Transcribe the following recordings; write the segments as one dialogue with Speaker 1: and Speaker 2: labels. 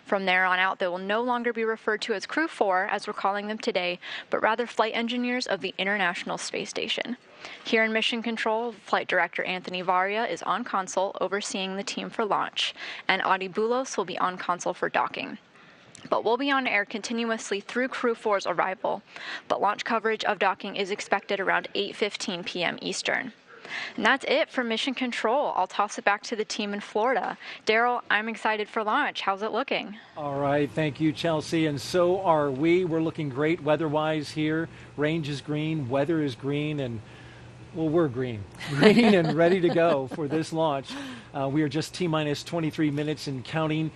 Speaker 1: From there on out, they will no longer be referred to as Crew-4, as we're calling them today, but rather flight engineers of the International Space Station. Here in Mission Control, Flight Director Anthony Varia is on console overseeing the team for launch, and Adi Boulos will be on console for docking. But we'll be on air continuously through Crew-4's arrival, but launch coverage of docking is expected around 8:15 p.m. Eastern. And that's it for Mission Control. I'll toss it back to the team in Florida. Daryl, I'm excited for launch. How's it looking?
Speaker 2: All right, thank you, Chelsea, and so are we. We're looking great weather-wise here. Range is green, weather is green, and, well, we're green. Green and ready to go for this launch. We are just T-minus 23 minutes and counting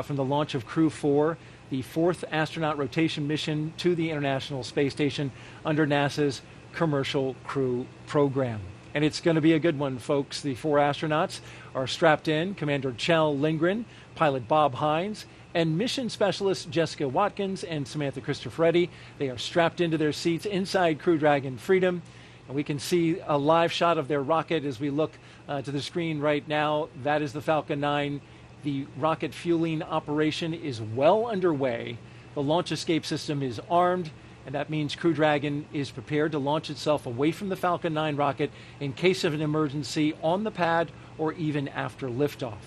Speaker 2: from the launch of Crew-4, the fourth astronaut rotation mission to the International Space Station under NASA's Commercial Crew program. And it's going to be a good one, folks. The four astronauts are strapped in: Commander Kjiell Lindgren, pilot Bob Hines, and mission specialist Jessica Watkins and Samantha Cristoforetti. They are strapped into their seats inside Crew Dragon Freedom. And we can see a live shot of their rocket as we look to the screen right now. That is the Falcon 9. The rocket fueling operation is well underway. The launch escape system is armed, and that means Crew Dragon is prepared to launch itself away from the Falcon 9 rocket in case of an emergency on the pad or even after liftoff.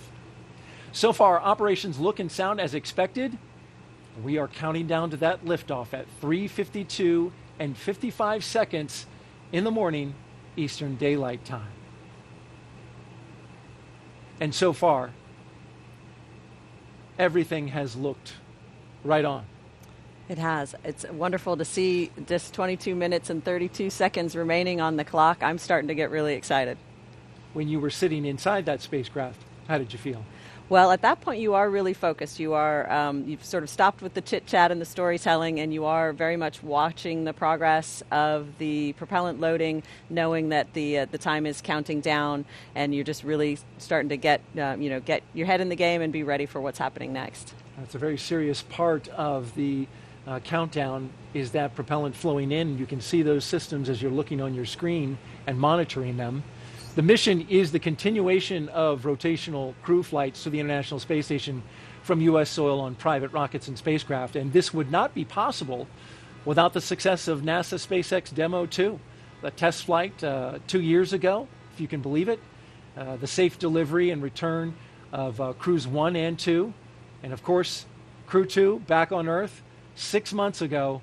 Speaker 2: So far, operations look and sound as expected. We are counting down to that liftoff at 3:52 and 55 seconds in the morning, Eastern Daylight Time. And so far, everything has looked right on.
Speaker 3: It has. It's wonderful to see just 22 minutes and 32 seconds remaining on the clock. I'm starting to get really excited.
Speaker 2: When you were sitting inside that spacecraft, how did you feel?
Speaker 3: Well, at that point, you are really focused. You've sort of stopped with the chit-chat and the storytelling, and you are very much watching the progress of the propellant loading, knowing that the time is counting down, and you're just really starting to get your head in the game and be ready for what's happening next.
Speaker 2: That's a very serious part of the countdown, is that propellant flowing in. You can see those systems as you're looking on your screen and monitoring them. The mission is the continuation of rotational crew flights to the International Space Station from U.S. soil on private rockets and spacecraft, and this would not be possible without the success of NASA SpaceX Demo 2, the test flight 2 years ago, if you can believe it, the safe delivery and return of Crews 1 and 2, and of course, Crew 2 back on Earth 6 months ago,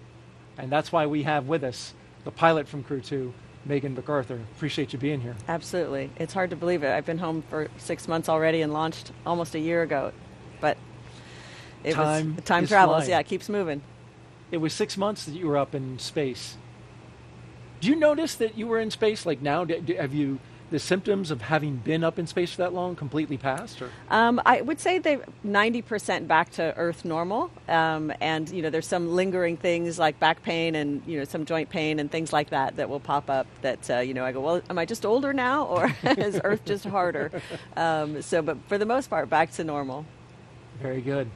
Speaker 2: and that's why we have with us the pilot from Crew 2, Megan MacArthur. Appreciate you being here.
Speaker 3: Absolutely. It's hard to believe it. I've been home for 6 months already and launched almost a year ago, but time travels. Yeah, it keeps moving.
Speaker 2: It was 6 months that you were up in space. Do you notice that you were in space like now? Have you the symptoms of having been up in space for that long completely passed? Or?
Speaker 3: I would say they're 90% back to Earth normal. And, there's some lingering things like back pain and, some joint pain and things like that will pop up that, I go, well, am I just older now or is Earth just harder? But for the most part, back to normal.
Speaker 2: Very good.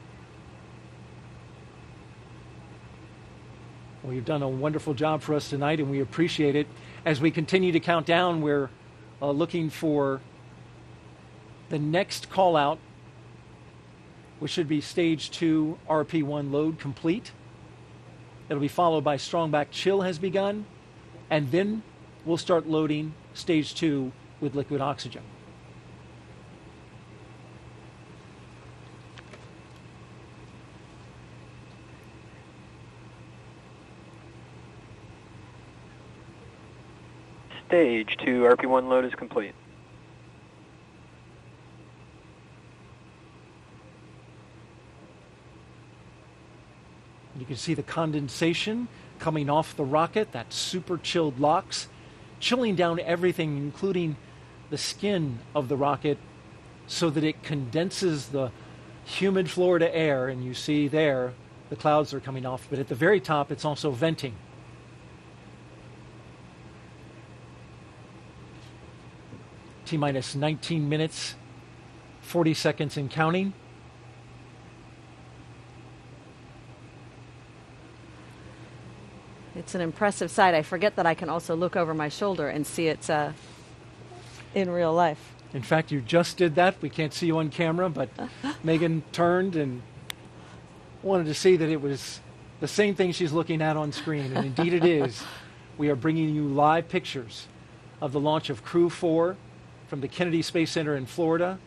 Speaker 2: Well, you've done a wonderful job for us tonight, and we appreciate it. As we continue to count down, we're looking for the next call out, which should be stage 2 RP1 load complete. It'll be followed by strong back chill has begun, and then we'll start loading stage 2 with liquid oxygen.
Speaker 4: Stage 2 RP1 load is complete.
Speaker 2: You can see the condensation coming off the rocket, that super chilled LOX, chilling down everything, including the skin of the rocket, so that it condenses the humid Florida air, and you see there the clouds are coming off, but at the very top it's also venting. T-minus 19 minutes, 40 seconds and counting.
Speaker 3: It's an impressive sight. I forget that I can also look over my shoulder and see it in real life.
Speaker 2: In fact, you just did that. We can't see you on camera, but Megan turned and wanted to see that it was the same thing she's looking at on screen, and indeed it is. We are bringing you live pictures of the launch of Crew-4 from the Kennedy Space Center in Florida.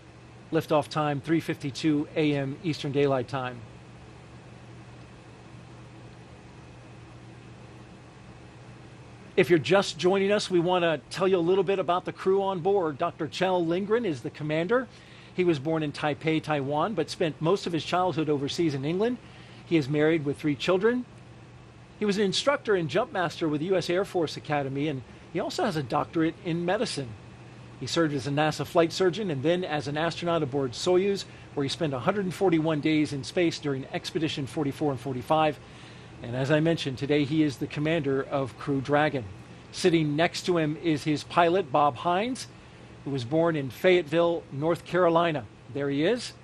Speaker 2: Liftoff time 3:52 a.m. Eastern Daylight Time. If you're just joining us, we want to tell you a little bit about the crew on board. Dr. Kjiell Lindgren is the commander. He was born in Taipei, Taiwan, but spent most of his childhood overseas in England. He is married with 3 children. He was an instructor and jump master with the U.S. Air Force Academy, and he also has a doctorate in medicine. He served as a NASA flight surgeon and then as an astronaut aboard Soyuz, where he spent 141 days in space during Expedition 44 and 45. And as I mentioned, today he is the commander of Crew Dragon. Sitting next to him is his pilot, Bob Hines, who was born in Fayetteville, North Carolina. There he is.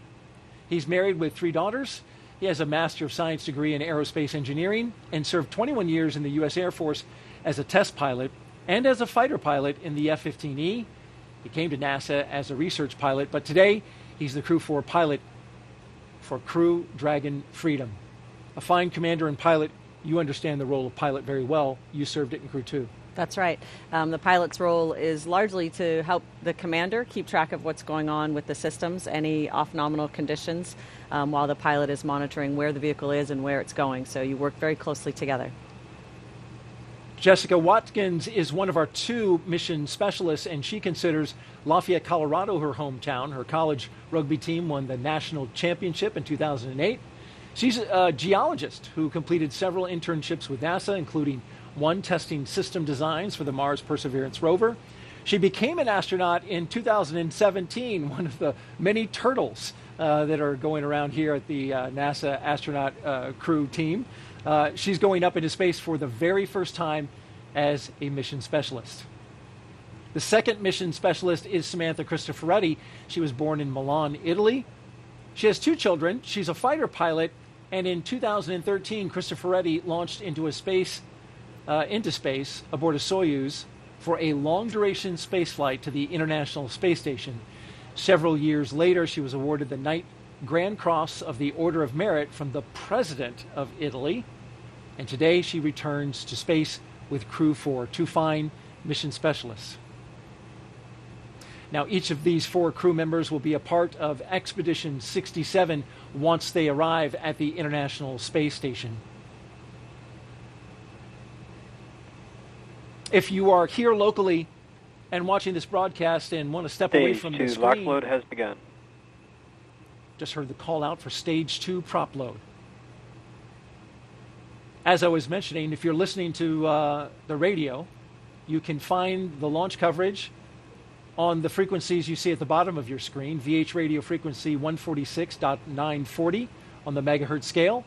Speaker 2: He's married with 3 daughters. He has a Master of Science degree in aerospace engineering and served 21 years in the U.S. Air Force as a test pilot and as a fighter pilot in the F-15E. He came to NASA as a research pilot, but today he's the Crew-4 pilot for Crew Dragon Freedom. A fine commander and pilot. You understand the role of pilot very well. You served it in Crew-2.
Speaker 3: That's right. The pilot's role is largely to help the commander keep track of what's going on with the systems, any off-nominal conditions, while the pilot is monitoring where the vehicle is and where it's going. So you work very closely together.
Speaker 2: Jessica Watkins is one of our 2 mission specialists, and she considers Lafayette, Colorado her hometown. Her college rugby team won the national championship in 2008. She's a geologist who completed several internships with NASA, including one testing system designs for the Mars Perseverance rover. She became an astronaut in 2017, one of the many turtles that are going around here at the NASA astronaut crew team. She's going up into space for the very first time as a mission specialist. The second mission specialist is Samantha Cristoforetti. She was born in Milan, Italy. She has 2 children. She's a fighter pilot, and in 2013, Cristoforetti launched into space aboard a Soyuz for a long-duration spaceflight to the International Space Station. Several years later, she was awarded the Knight Grand Cross of the Order of Merit from the President of Italy. And today she returns to space with Crew-4, 2 fine mission specialists. Now, each of these 4 crew members will be a part of Expedition 67 once they arrive at the International Space Station. If you are here locally and watching this broadcast and want to step away from the screen,
Speaker 4: Stage 2 lock load has begun.
Speaker 2: Just heard the call out for Stage 2 prop load. As I was mentioning, if you're listening to the radio, you can find the launch coverage on the frequencies you see at the bottom of your screen. VH radio frequency 146.940 on the megahertz scale,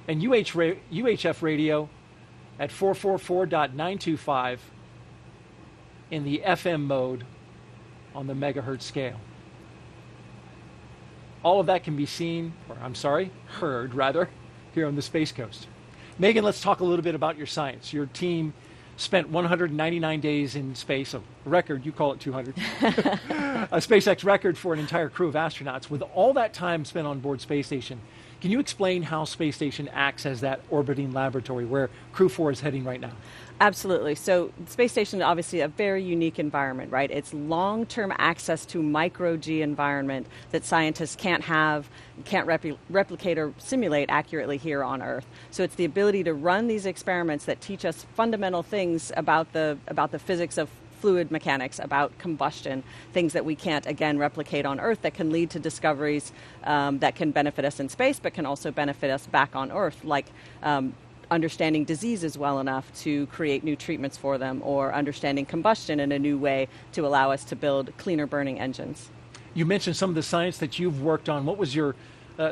Speaker 2: and UHF radio at 444.925 in the FM mode on the megahertz scale. All of that can be seen, heard rather, here on the Space Coast. Megan, let's talk a little bit about your science. Your team spent 199 days in space, a record, you call it 200, a SpaceX record for an entire crew of astronauts. With all that time spent on board Space Station, can you explain how Space Station acts as that orbiting laboratory where Crew-4 is heading right now?
Speaker 3: Absolutely. So Space Station is obviously a very unique environment, right? It's long-term access to micro-G environment that scientists can't replicate or simulate accurately here on Earth. So it's the ability to run these experiments that teach us fundamental things about the physics of fluid mechanics, about combustion, things that we can't, again, replicate on Earth that can lead to discoveries that can benefit us in space but can also benefit us back on Earth, like understanding diseases well enough to create new treatments for them, or understanding combustion in a new way to allow us to build cleaner burning engines. You mentioned some of the science that you've worked on. What was your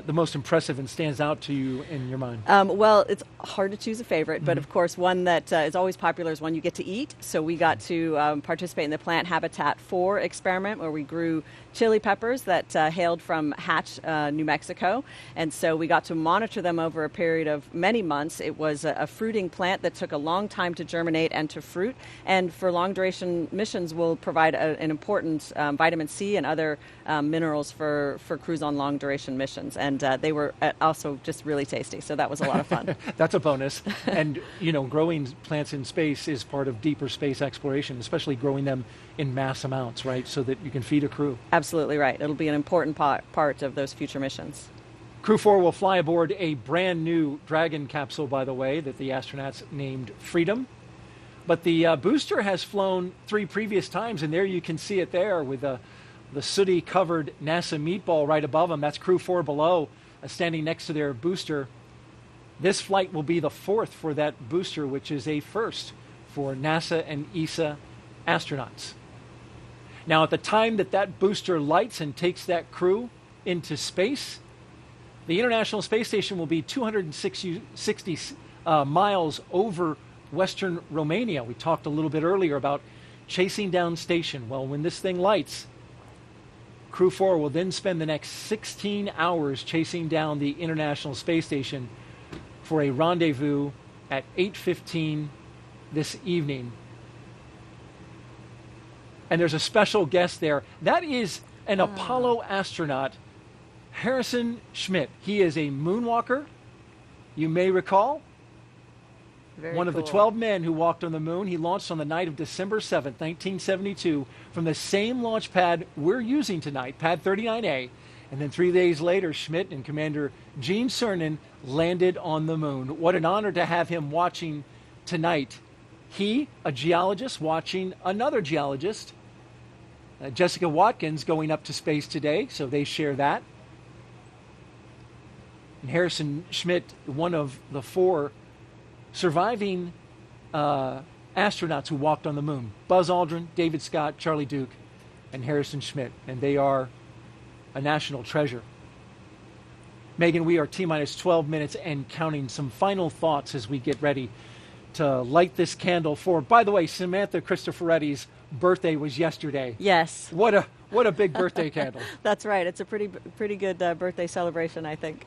Speaker 3: the most impressive and stands out to you in your mind? Well, it's hard to choose a favorite, but of course one that is always popular is one you get to eat. So we got to participate in the Plant Habitat 4 experiment, where we grew chili peppers that hailed from Hatch, New Mexico. And so we got to monitor them over a period of many months. It was a fruiting plant that took a long time to germinate and to fruit. And for long duration missions will provide an important vitamin C and other minerals for crews on long duration missions. And they were also just really tasty. So that was a lot of fun.
Speaker 2: That's a bonus. And, growing plants in space is part of deeper space exploration, especially growing them in mass amounts, right? So that you can feed a crew.
Speaker 3: Absolutely right. It'll be an important part of those future missions.
Speaker 2: Crew-4 will fly aboard a brand new Dragon capsule, by the way, that the astronauts named Freedom. But the booster has flown 3 previous times, and there you can see it there with the sooty-covered NASA meatball right above them. That's Crew-4 below, standing next to their booster. This flight will be the 4th for that booster, which is a first for NASA and ESA astronauts. Now, at the time that booster lights and takes that crew into space, the International Space Station will be 260 miles over western Romania. We talked a little bit earlier about chasing down station. Well, when this thing lights, Crew-4 will then spend the next 16 hours chasing down the International Space Station for a rendezvous at 8:15 this evening. And there's a special guest there. That is an Apollo astronaut, Harrison Schmitt. He is a moonwalker, you may recall. One of the 12 men who walked on the moon. He launched on the night of December 7th, 1972, from the same launch pad we're using tonight, pad 39A. And then 3 days later, Schmitt and Commander Gene Cernan landed on the moon. What an honor to have him watching tonight. He, a geologist, watching another geologist, Jessica Watkins, going up to space today, so they share that. And Harrison Schmitt, one of the 4 surviving astronauts who walked on the moon. Buzz Aldrin, David Scott, Charlie Duke, and Harrison Schmitt. And they are a national treasure. Megan, we are T-minus 12 minutes and counting. Some final thoughts as we get ready to light this candle for, by the way, Samantha Cristoforetti's birthday was yesterday.
Speaker 3: Yes.
Speaker 2: What a big birthday candle. That's
Speaker 3: right. It's a pretty good birthday celebration, I think.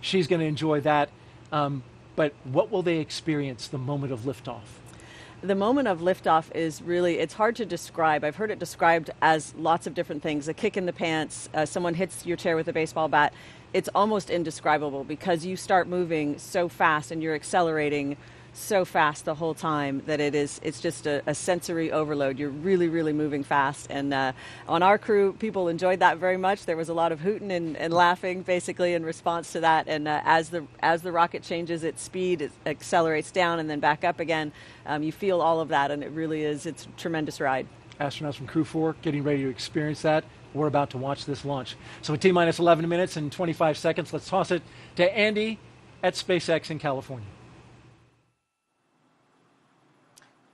Speaker 2: She's going to enjoy that. But what will they experience the moment of liftoff?
Speaker 3: The moment of liftoff is really, it's hard to describe. I've heard it described as lots of different things. A kick in the pants, someone hits your chair with a baseball bat. It's almost indescribable because you start moving so fast and you're accelerating so fast the whole time that it's just a sensory overload. You're really, really moving fast. And on our crew, people enjoyed that very much. There was a lot of hooting and laughing basically in response to that. And as the rocket changes its speed, it accelerates down and then back up again. You feel all of that, and it's a tremendous ride.
Speaker 2: Astronauts from Crew-4 getting ready to experience that. We're about to watch this launch. So at T-minus 11 minutes and 25 seconds, let's toss it to Andy at SpaceX in California.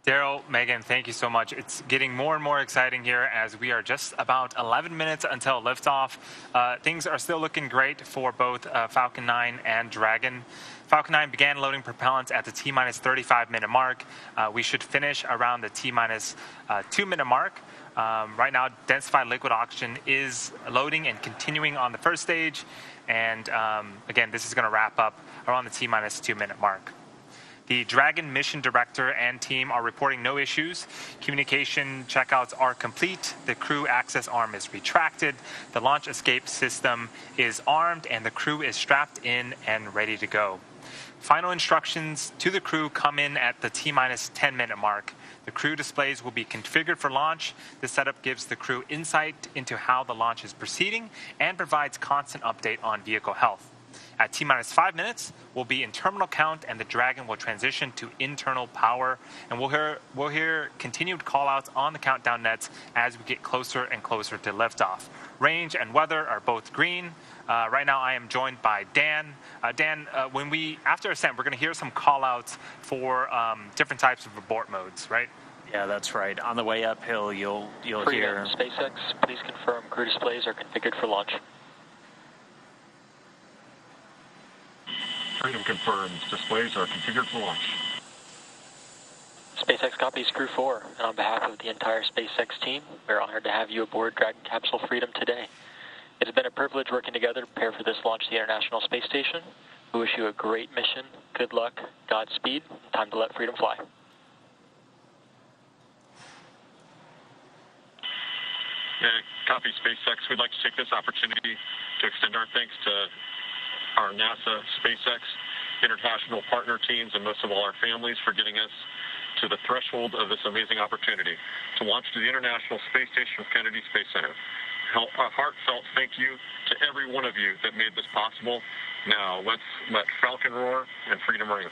Speaker 5: Daryl, Megan, thank you so much. It's getting more and more exciting here as we are just about 11 minutes until liftoff. Things are still looking great for both Falcon 9 and Dragon. Falcon 9 began loading propellants at the T-minus 35-minute mark. We should finish around the T-minus 2-minute mark. Right now, densified liquid oxygen is loading and continuing on the first stage. And again, this is going to wrap up around the T-minus 2-minute mark. The Dragon mission director and team are reporting no issues. Communication checkouts are complete. The crew access arm is retracted. The launch escape system is armed, and the crew is strapped in and ready to go. Final instructions to the crew come in at the T-minus 10-minute mark. The crew displays will be configured for launch. This setup gives the crew insight into how the launch is proceeding and provides constant update on vehicle health. At T-minus 5 minutes, we'll be in terminal count, and the Dragon will transition to internal power. And we'll hear continued callouts on the countdown nets as we get closer and closer to liftoff. Range and weather are both green. Right now, I am joined by Dan. Dan, after ascent, we're going to hear some callouts for different types of abort modes, right?
Speaker 6: Yeah, that's right. On the way uphill, you'll hear.
Speaker 4: SpaceX, please confirm crew displays are configured for launch.
Speaker 7: Freedom confirms. Displays are configured for launch.
Speaker 4: SpaceX SpaceX copies Crew-4, and on behalf of the entire SpaceX team, we're honored to have you aboard Dragon Capsule Freedom today. It has been a privilege working together to prepare for this launch to the International Space Station. We wish you a great mission, good luck, Godspeed, and time to let freedom fly.
Speaker 7: Copy SpaceX. We'd like to take this opportunity to extend our thanks to our NASA, SpaceX, international partner teams, and most of all our families for getting us to the threshold of this amazing opportunity to launch to the International Space Station with Kennedy Space Center. A heartfelt thank you to every one of you that made this possible. Now, let's let Falcon roar and freedom ring.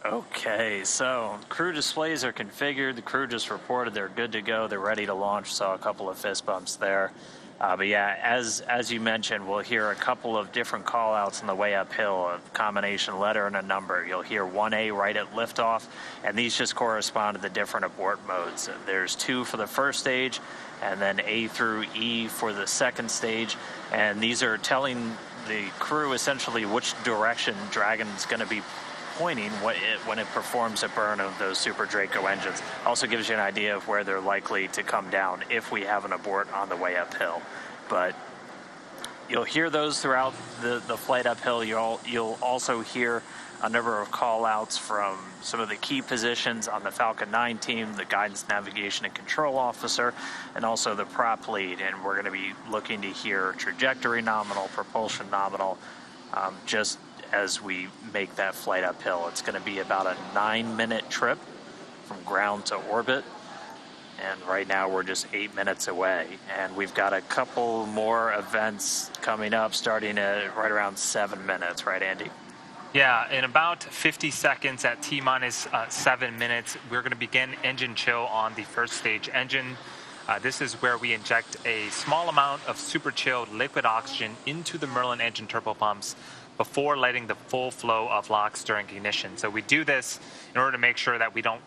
Speaker 6: Okay, so crew displays are configured. The crew just reported they're good to go. They're ready to launch. Saw a couple of fist bumps there. But yeah, as you mentioned, we'll hear a couple of different call-outs on the way uphill, a combination letter and a number. You'll hear 1A right at liftoff, and these just correspond to the different abort modes. There's 2 for the first stage, and then A through E for the second stage, and these are telling the crew essentially which direction Dragon's going to be pointing when it performs a burn of those Super Draco engines. Also gives you an idea of where they're likely to come down if we have an abort on the way uphill. But you'll hear those throughout the flight uphill. You'll also hear a number of call-outs from some of the key positions on the Falcon 9 team, the guidance, navigation, and control officer, and also the prop lead. And we're going to be looking to hear trajectory nominal, propulsion nominal, just as we make that flight uphill. It's going to be about a 9-minute trip from ground to orbit, and right now we're just 8 minutes away, and we've got a couple more events coming up starting at right around 7 minutes, right, Andy?
Speaker 5: Yeah, in about 50 seconds at T-minus 7 minutes, we're going to begin engine chill on the first stage engine. This is where we inject a small amount of super chilled liquid oxygen into the Merlin engine turbopumps before letting the full flow of LOX during ignition. So we do this in order to make sure that we don't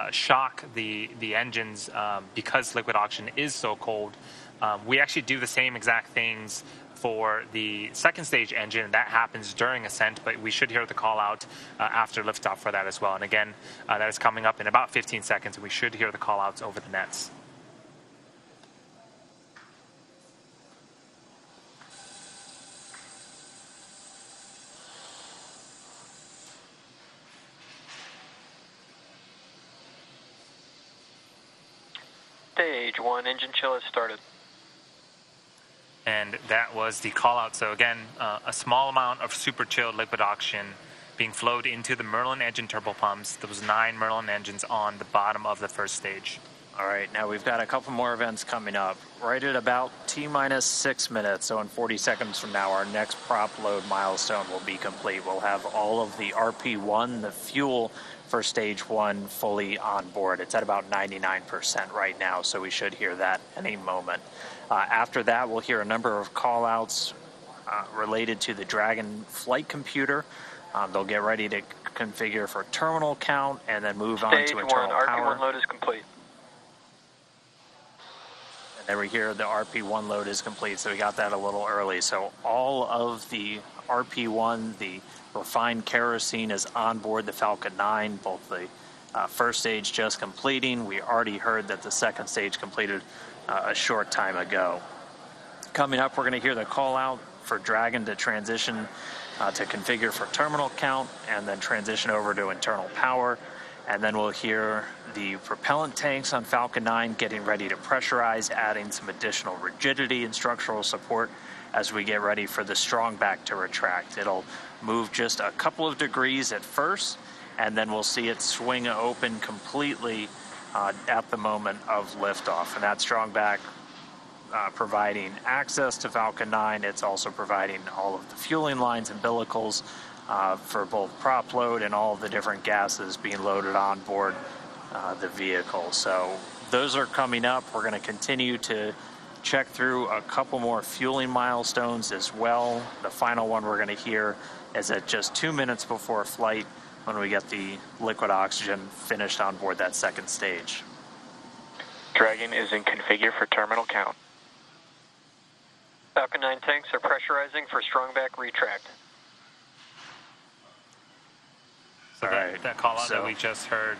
Speaker 5: shock the engines because liquid oxygen is so cold. We actually do the same exact things for the second stage engine, and that happens during ascent, but we should hear the call out after liftoff for that as well. And again, that is coming up in about 15 seconds, and we should hear the call outs over the nets.
Speaker 4: Stage 1 engine chill has started.
Speaker 5: And that was the call out. So again, a small amount of super chilled liquid oxygen being flowed into the Merlin engine turbopumps. There was 9 Merlin engines on the bottom of the first stage.
Speaker 6: All right, now we've got a couple more events coming up. Right at about T-minus 6 minutes, so in 40 seconds from now, our next prop load milestone will be complete. We'll have all of the RP1, the fuel for stage 1, fully on board. It's at about 99% right now, so we should hear that any moment. After that, we'll hear a number of call-outs related to the Dragon flight computer. They'll get ready to configure for terminal count and then move on to internal power.
Speaker 4: Stage 1, RP1 load is complete.
Speaker 6: And then we hear the RP1 load is complete, so we got that a little early. So all of the RP1, the refined kerosene, is on board the Falcon 9, both the first stage just completing. We already heard that the second stage completed a short time ago. Coming up, we're going to hear the call out for Dragon to transition to configure for terminal count and then transition over to internal power. And then we'll hear the propellant tanks on Falcon 9 getting ready to pressurize, adding some additional rigidity and structural support as we get ready for the strong back to retract. It'll move just a couple of degrees at first, and then we'll see it swing open completely at the moment of liftoff. And that strong back providing access to Falcon 9. It's also providing all of the fueling lines and umbilicals for both prop load and all of the different gases being loaded on board the vehicle. So those are coming up. We're going to continue to check through a couple more fueling milestones as well. The final one we're going to hear is at just 2 minutes before flight when we get the liquid oxygen finished on board that second stage.
Speaker 4: Dragon is in configure for terminal count. Falcon 9 tanks are pressurizing for strong back retract.
Speaker 5: So that call out that we just heard,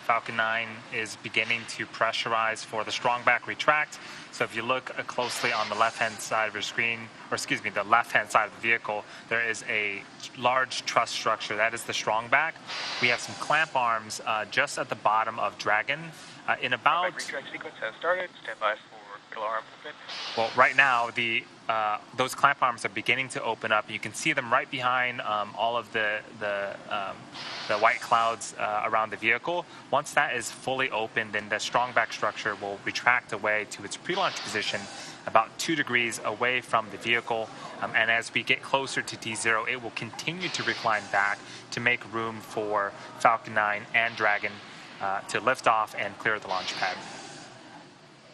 Speaker 5: Falcon 9 is beginning to pressurize for the strong back retract. So if you look closely on the left-hand side of your screen, or excuse me, the left-hand side of the vehicle, there is a large truss structure. That is the strong back. We have some clamp arms just at the bottom of Dragon. In about...
Speaker 4: Retract sequence has started. Stand by for killer arm movement.
Speaker 5: Well, right now, those clamp arms are beginning to open up. You can see them right behind all of the white clouds around the vehicle. Once that is fully open, then the strong back structure will retract away to its pre-launch position about 2 degrees away from the vehicle. And as we get closer to D0, it will continue to recline back to make room for Falcon 9 and Dragon to lift off and clear the launch pad.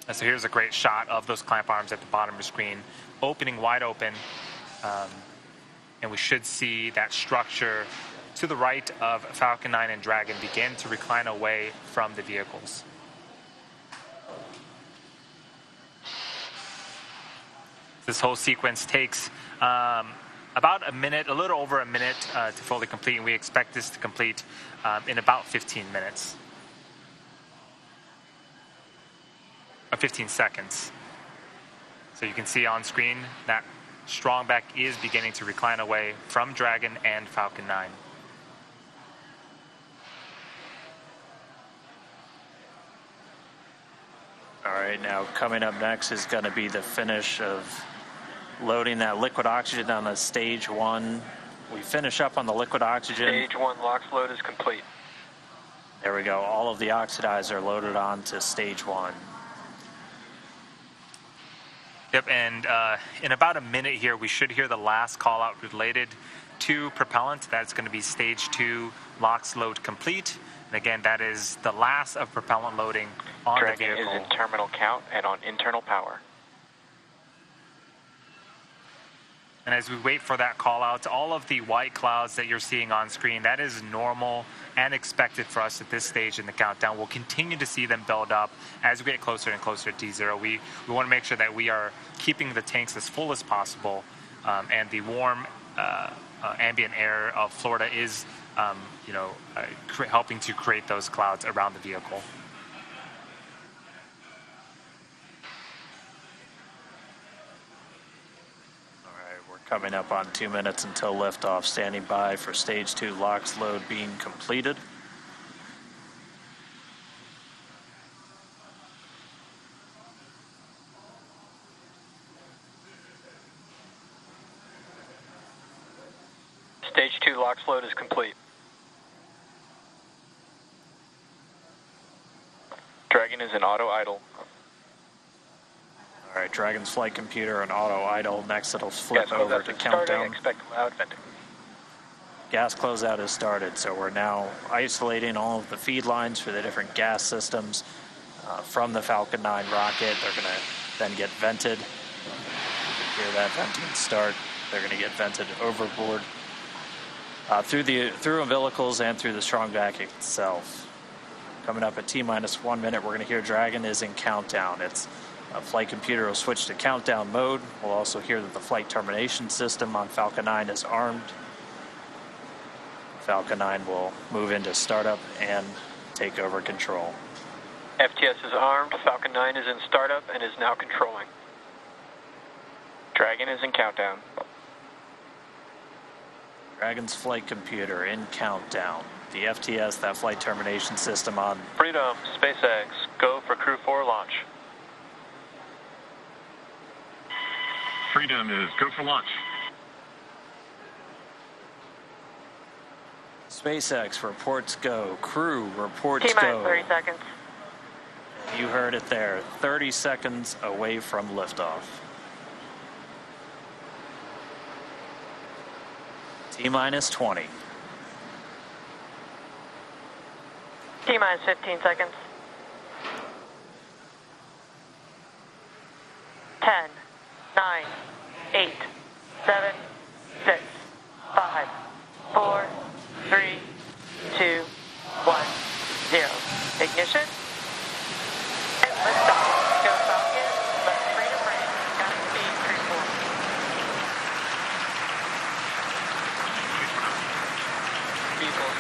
Speaker 5: And so here's a great shot of those clamp arms at the bottom of the screen, opening wide open. And we should see that structure to the right of Falcon 9 and Dragon begin to recline away from the vehicles. This whole sequence takes about a minute, a little over a minute to fully complete, and we expect this to complete in about 15 minutes. 15 seconds. So you can see on screen that strong back is beginning to recline away from Dragon and Falcon 9.
Speaker 6: All right, now coming up next is going to be the finish of loading that liquid oxygen on the stage 1. We finish up on the liquid oxygen.
Speaker 4: Stage 1 LOX load is complete.
Speaker 6: There we go. All of the oxidizer loaded onto stage 1.
Speaker 5: Yep, and in about a minute here, we should hear the last call out related to propellant. That's going to be stage 2 LOX load complete. And again, that is the last of propellant loading on the vehicle.
Speaker 4: Dragon is in terminal count and on internal power.
Speaker 5: And as we wait for that call out, all of the white clouds that you're seeing on screen, that is normal and expected for us at this stage in the countdown. We'll continue to see them build up as we get closer and closer to D0. We want to make sure that we are keeping the tanks as full as possible, and the warm ambient air of Florida is helping to create those clouds around the vehicle.
Speaker 6: Coming up on 2 minutes until liftoff, standing by for stage 2 LOX load being completed.
Speaker 4: Stage 2 LOX load is complete. Dragon is in auto idle.
Speaker 6: All right, Dragon's flight computer and auto idle. Next, it'll flip over to countdown.
Speaker 4: Expect loud venting.
Speaker 6: Gas closeout has started, so we're now isolating all of the feed lines for the different gas systems from the Falcon 9 rocket. They're going to then get vented. Hear that venting start. They're going to get vented overboard through umbilicals and through the strong back itself. Coming up at T-minus 1 minute, we're going to hear Dragon is in countdown. Its flight computer will switch to countdown mode. We'll also hear that the flight termination system on Falcon 9 is armed. Falcon 9 will move into startup and take over control.
Speaker 4: FTS is armed. Falcon 9 is in startup and is now controlling. Dragon is in countdown.
Speaker 6: Dragon's flight computer in countdown. The FTS, that flight termination system on.
Speaker 4: Freedom, SpaceX, go for Crew-4 launch.
Speaker 7: Freedom is go for launch.
Speaker 6: SpaceX reports go. Crew reports
Speaker 8: T-minus
Speaker 6: go.
Speaker 8: 30 seconds.
Speaker 6: You heard it there. 30 seconds away from liftoff. T-minus 20.
Speaker 8: T-minus 15 seconds. 10, 9, 8, 7, 6, 5, 4, 3, 2, 1, 0. Ignition. And liftoff. Go Falcon. Let freedom ring. Godspeed, Crew-4.
Speaker 4: Vehicle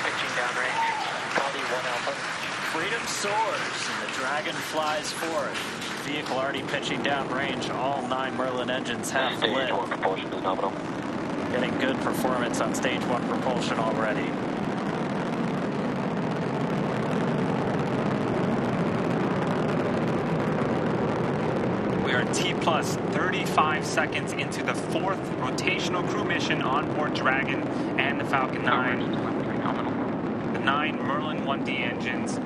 Speaker 6: Dragon flies forward. Vehicle already pitching downrange. All 9 Merlin engines have lit.
Speaker 4: Stage 1 propulsion is nominal.
Speaker 6: Getting good performance on stage 1 propulsion already.
Speaker 5: We are T plus 35 seconds into the 4th rotational crew mission on board Dragon and the Falcon 9. The 9 Merlin 1D engines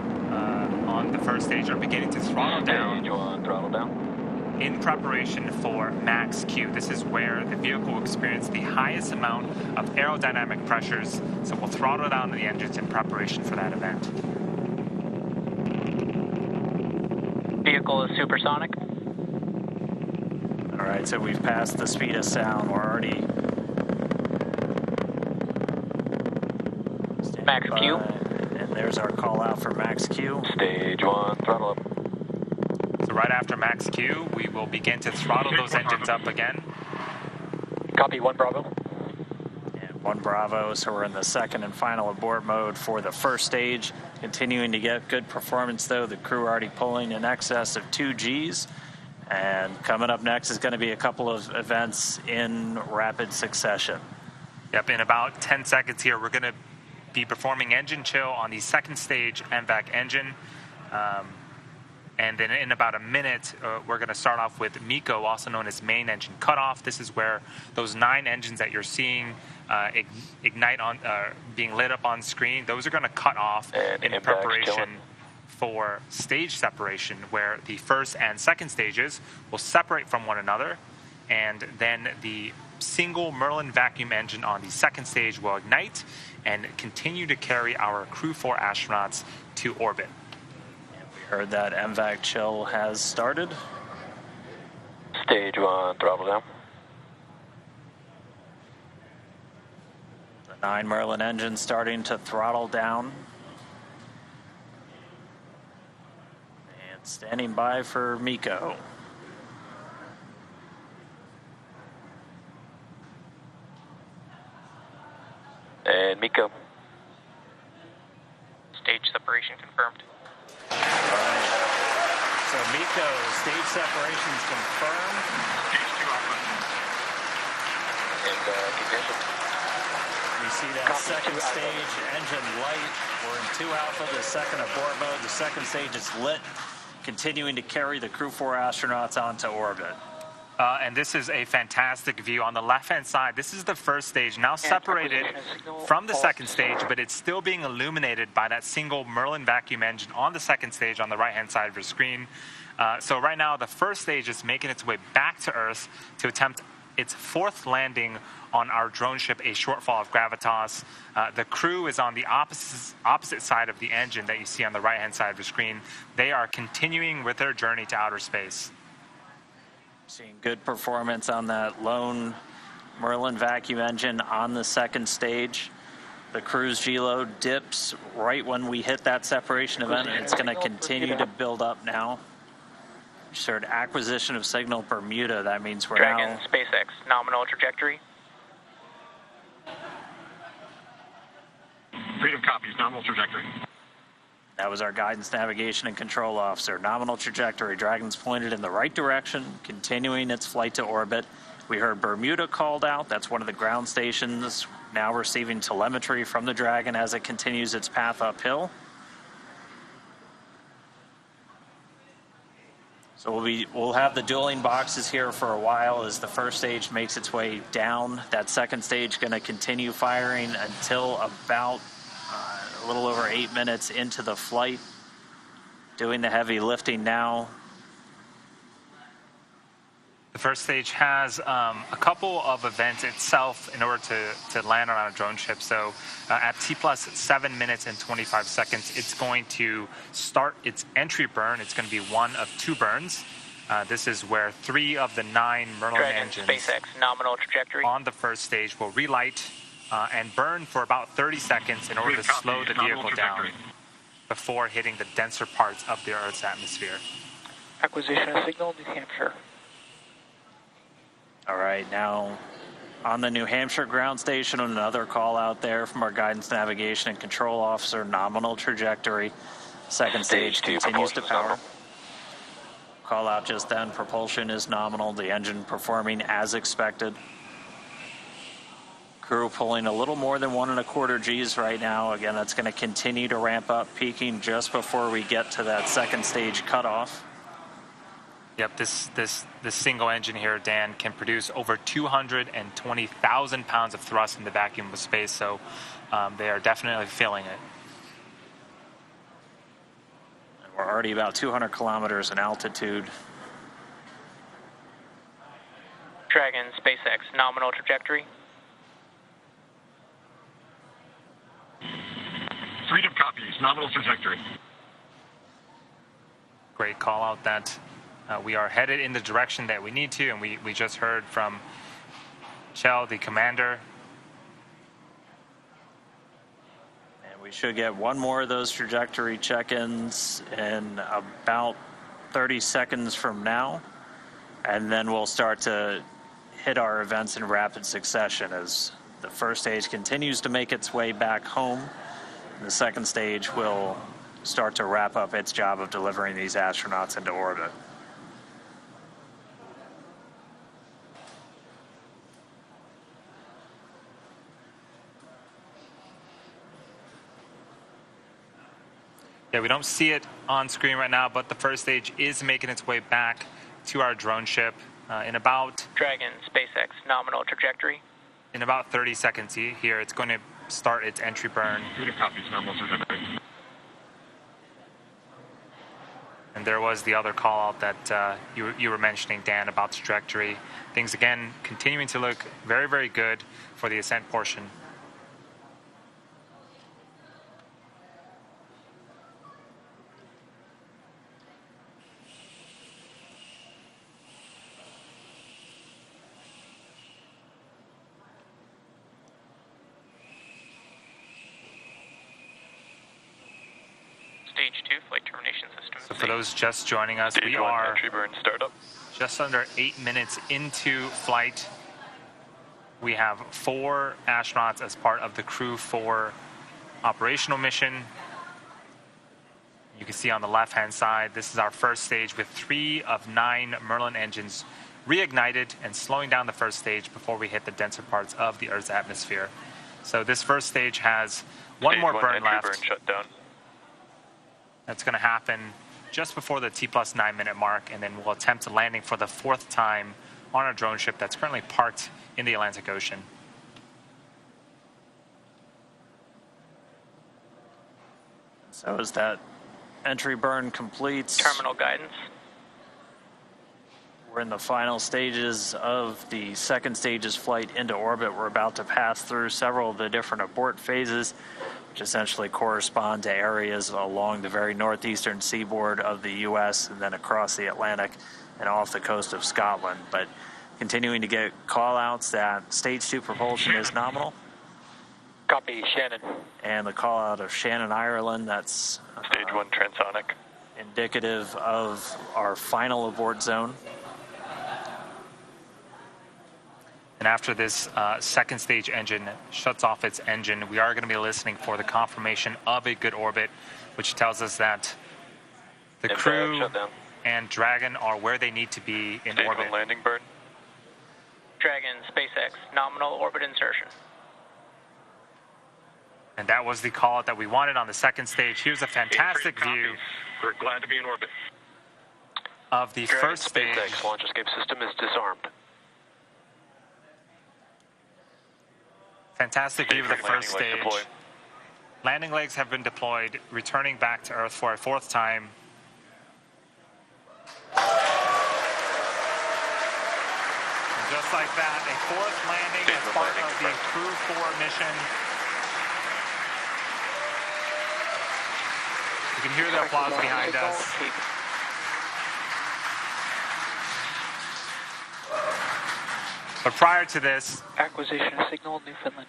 Speaker 5: on the first stage are beginning to throttle down.
Speaker 4: Stage 1, throttle down.
Speaker 5: In preparation for max Q. This is where the vehicle will experience the highest amount of aerodynamic pressures, so we'll throttle down the engines in preparation for that event.
Speaker 8: Vehicle is supersonic.
Speaker 6: All right, so we've passed the speed of sound. We're already
Speaker 8: Max Q.
Speaker 6: And there's our call out for max Q.
Speaker 4: Stage 1, throttle up.
Speaker 5: So right after max Q, we will begin to throttle those engines up again.
Speaker 4: Copy, 1 Bravo.
Speaker 6: And 1 Bravo, so we're in the second and final abort mode for the first stage. Continuing to get good performance, though. The crew already pulling in excess of 2 Gs. And coming up next is going to be a couple of events in rapid succession.
Speaker 5: Yep, in about 10 seconds here, we're going to be performing engine chill on the second stage MVAC engine. And then in about a minute, we're going to start off with MECO, also known as main engine cutoff. This is where those 9 engines that you're seeing ignite on, being lit up on screen, those are going to cut off in preparation for stage separation, where the first and second stages will separate from one another, and then the single Merlin vacuum engine on the second stage will ignite and continue to carry our Crew-4 astronauts to orbit.
Speaker 6: Heard that MVAC chill has started.
Speaker 4: Stage 1, throttle down.
Speaker 6: The 9 Merlin engines starting to throttle down. And standing by for MECO.
Speaker 4: And MECO.
Speaker 8: Stage separation confirmed.
Speaker 6: So MECO, stage separations confirmed.
Speaker 7: Stage 2 alpha.
Speaker 4: And ignition.
Speaker 6: We see that second stage engine light. We're in 2 alpha, the second abort mode. The second stage is lit, continuing to carry the Crew-4 astronauts onto orbit.
Speaker 5: And this is a fantastic view. On the left-hand side, this is the first stage, now separated from the second stage, but it's still being illuminated by that single Merlin vacuum engine on the second stage on the right-hand side of your screen. So right now, the first stage is making its way back to Earth to attempt its 4th landing on our drone ship, a shortfall of gravitas. The crew is on the opposite side of the engine that you see on the right-hand side of your screen. They are continuing with their journey to outer space.
Speaker 6: Seeing good performance on that lone Merlin vacuum engine on the second stage. The cruise G-load dips right when we hit that separation event, and it's going to continue to build up now. Just heard acquisition of signal Bermuda. That means we're
Speaker 8: Dragon,
Speaker 6: now...
Speaker 8: SpaceX, nominal trajectory.
Speaker 7: Freedom copies, nominal trajectory.
Speaker 6: That was our guidance, navigation, and control officer. Nominal trajectory. Dragon's pointed in the right direction, continuing its flight to orbit. We heard Bermuda called out. That's one of the ground stations now receiving telemetry from the Dragon as it continues its path uphill. So we'll have the dueling boxes here for a while as the first stage makes its way down. That second stage going to continue firing until about a little over 8 minutes into the flight. Doing the heavy lifting now.
Speaker 5: The first stage has a couple of events itself in order to land on a drone ship. So at T plus 7 minutes and 25 seconds, it's going to start its entry burn. It's going to be one of 2 burns. This is where 3 of the 9 Merlin
Speaker 8: Dragon,
Speaker 5: engines
Speaker 8: SpaceX, nominal trajectory.
Speaker 5: on the first stage will relight and burn for about 30 seconds in order to slow the vehicle down before hitting the denser parts of the Earth's atmosphere.
Speaker 8: Acquisition of signal, New Hampshire.
Speaker 6: All right, now on the New Hampshire ground station, another call out there from our guidance, navigation, and control officer, nominal trajectory. Second stage continues to power. Call out just then, propulsion is nominal, the engine performing as expected. Crew pulling a little more than 1.25 Gs right now. Again, that's going to continue to ramp up, peaking just before we get to that second stage cutoff.
Speaker 5: Yep, this single engine here, Dan, can produce over 220,000 pounds of thrust in the vacuum of space, so they are definitely feeling it.
Speaker 6: And we're already about 200 kilometers in altitude.
Speaker 8: Dragon, SpaceX, nominal trajectory.
Speaker 7: Freedom copies, nominal trajectory.
Speaker 5: Great call out that we are headed in the direction that we need to, and we just heard from Kjiell, the commander.
Speaker 6: And we should get one more of those trajectory check-ins in about 30 seconds from now, and then we'll start to hit our events in rapid succession as the first stage continues to make its way back home. The second stage will start to wrap up its job of delivering these astronauts into orbit.
Speaker 5: Yeah, we don't see it on screen right now, but the first stage is making its way back to our drone ship in about...
Speaker 8: Dragon, SpaceX, nominal trajectory.
Speaker 5: In about 30 seconds here, it's going to start its entry burn.
Speaker 7: Freedom copies, nominal trajectory.
Speaker 5: And there was the other call out that you were mentioning, Dan, about the trajectory. Things, again, continuing to look very, very good for the ascent portion.
Speaker 8: Stage 2, flight termination system.
Speaker 5: So for those just joining us, we are
Speaker 7: entry burn startup.
Speaker 5: just under 8 minutes into flight. We have 4 astronauts as part of the Crew-4 operational mission. You can see on the left-hand side, this is our first stage with 3 of 9 Merlin engines reignited and slowing down the first stage before we hit the denser parts of the Earth's atmosphere. So this first stage has one more burn left.
Speaker 7: Burn shut down.
Speaker 5: That's going to happen just before the T+9 minute mark, and then we'll attempt a landing for the 4th time on our drone ship that's currently parked in the Atlantic Ocean.
Speaker 6: So as that entry burn completes,
Speaker 8: Terminal guidance.
Speaker 6: we're in the final stages of the second stage's flight into orbit. We're about to pass through several of the different abort phases, which essentially correspond to areas along the very northeastern seaboard of the U.S. and then across the Atlantic and off the coast of Scotland. But continuing to get call-outs that Stage 2 propulsion is nominal.
Speaker 8: Copy, Shannon.
Speaker 6: And the call-out of Shannon, Ireland, that's
Speaker 7: Stage 1 transonic.
Speaker 6: indicative of our final abort zone.
Speaker 5: And after this second stage engine shuts off its engine, we are going to be listening for the confirmation of a good orbit, which tells us that the crew and Dragon are where they need to be in
Speaker 7: Stage
Speaker 5: orbit.
Speaker 7: 1 landing burn.
Speaker 8: Dragon, SpaceX, nominal orbit insertion.
Speaker 5: And that was the call out that we wanted on the second stage. Here's a fantastic view
Speaker 7: We're glad to be in orbit.
Speaker 5: of the first stage.
Speaker 7: SpaceX launch escape system is disarmed.
Speaker 5: Fantastic view of the
Speaker 7: Stage
Speaker 5: first
Speaker 7: landing legs
Speaker 5: stage.
Speaker 7: deployed.
Speaker 5: Landing legs have been deployed, returning back to Earth for a 4th time. And just like that, a 4th landing as part of the Crew-4 mission. You can hear the applause behind us. But prior to this,
Speaker 8: Acquisition of signal, Newfoundland.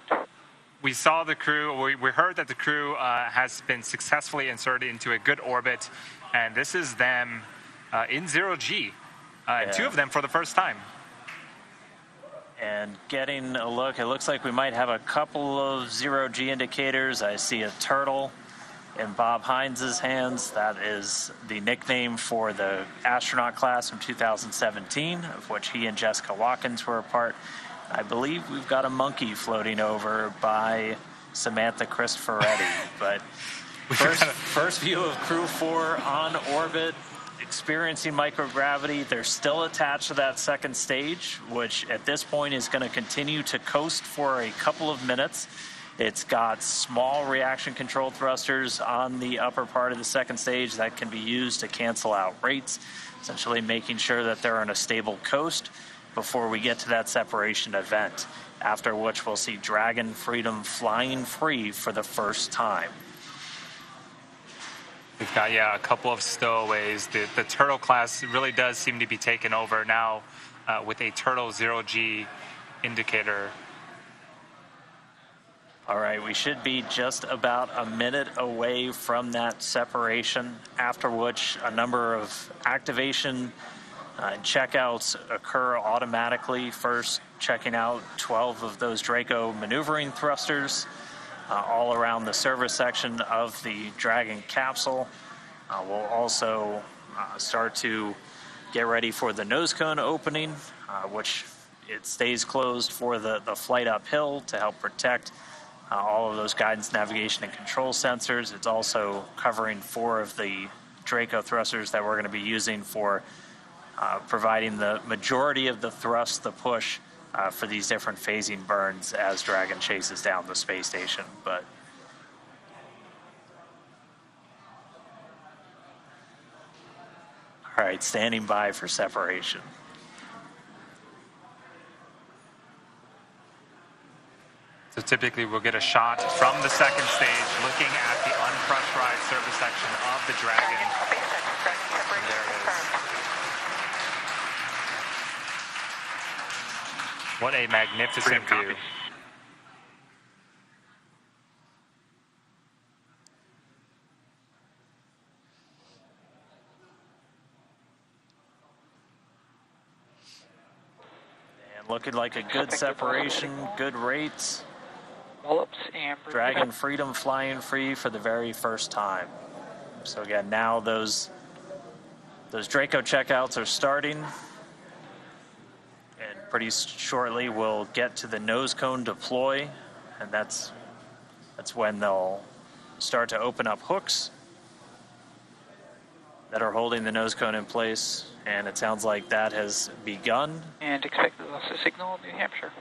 Speaker 5: we saw the crew, we heard that the crew has been successfully inserted into a good orbit, and this is them in 0G, and 2 of them for the first time.
Speaker 6: And getting a look, it looks like we might have a couple of 0G indicators. I see a turtle in Bob Hines' hands. That is the nickname for the astronaut class from 2017, of which he and Jessica Watkins were a part. I believe we've got a monkey floating over by Samantha Cristoforetti. But first view of Crew-4 on orbit, experiencing microgravity. They're still attached to that second stage, which at this point is going to continue to coast for a couple of minutes. It's got small reaction control thrusters on the upper part of the second stage that can be used to cancel out rates, essentially making sure that they're on a stable coast before we get to that separation event, after which we'll see Dragon Freedom flying free for the first time.
Speaker 5: We've got, a couple of stowaways. The Turtle class really does seem to be taken over now with a Turtle 0G indicator.
Speaker 6: All right, we should be just about a minute away from that separation, after which a number of activation checkouts occur automatically. First, checking out 12 of those Draco maneuvering thrusters all around the service section of the Dragon capsule. We'll also start to get ready for the nose cone opening, which it stays closed for the flight uphill to help protect all of those guidance, navigation, and control sensors. It's also covering 4 of the Draco thrusters that we're going to be using for providing the majority of the thrust, the push, for these different phasing burns as Dragon chases down the space station. But all right, standing by for separation.
Speaker 5: So typically we'll get a shot from the second stage looking at the unpressurized service section of the Dragon. And there it is. What a magnificent view.
Speaker 6: And looking like a good separation, good rates. Dragon Freedom flying free for the very first time. So again, now those Draco checkouts are starting, and pretty shortly we'll get to the nose cone deploy, and that's when they'll start to open up hooks that are holding the nose cone in place, and it sounds like that has begun.
Speaker 8: And expected loss of signal, New Hampshire.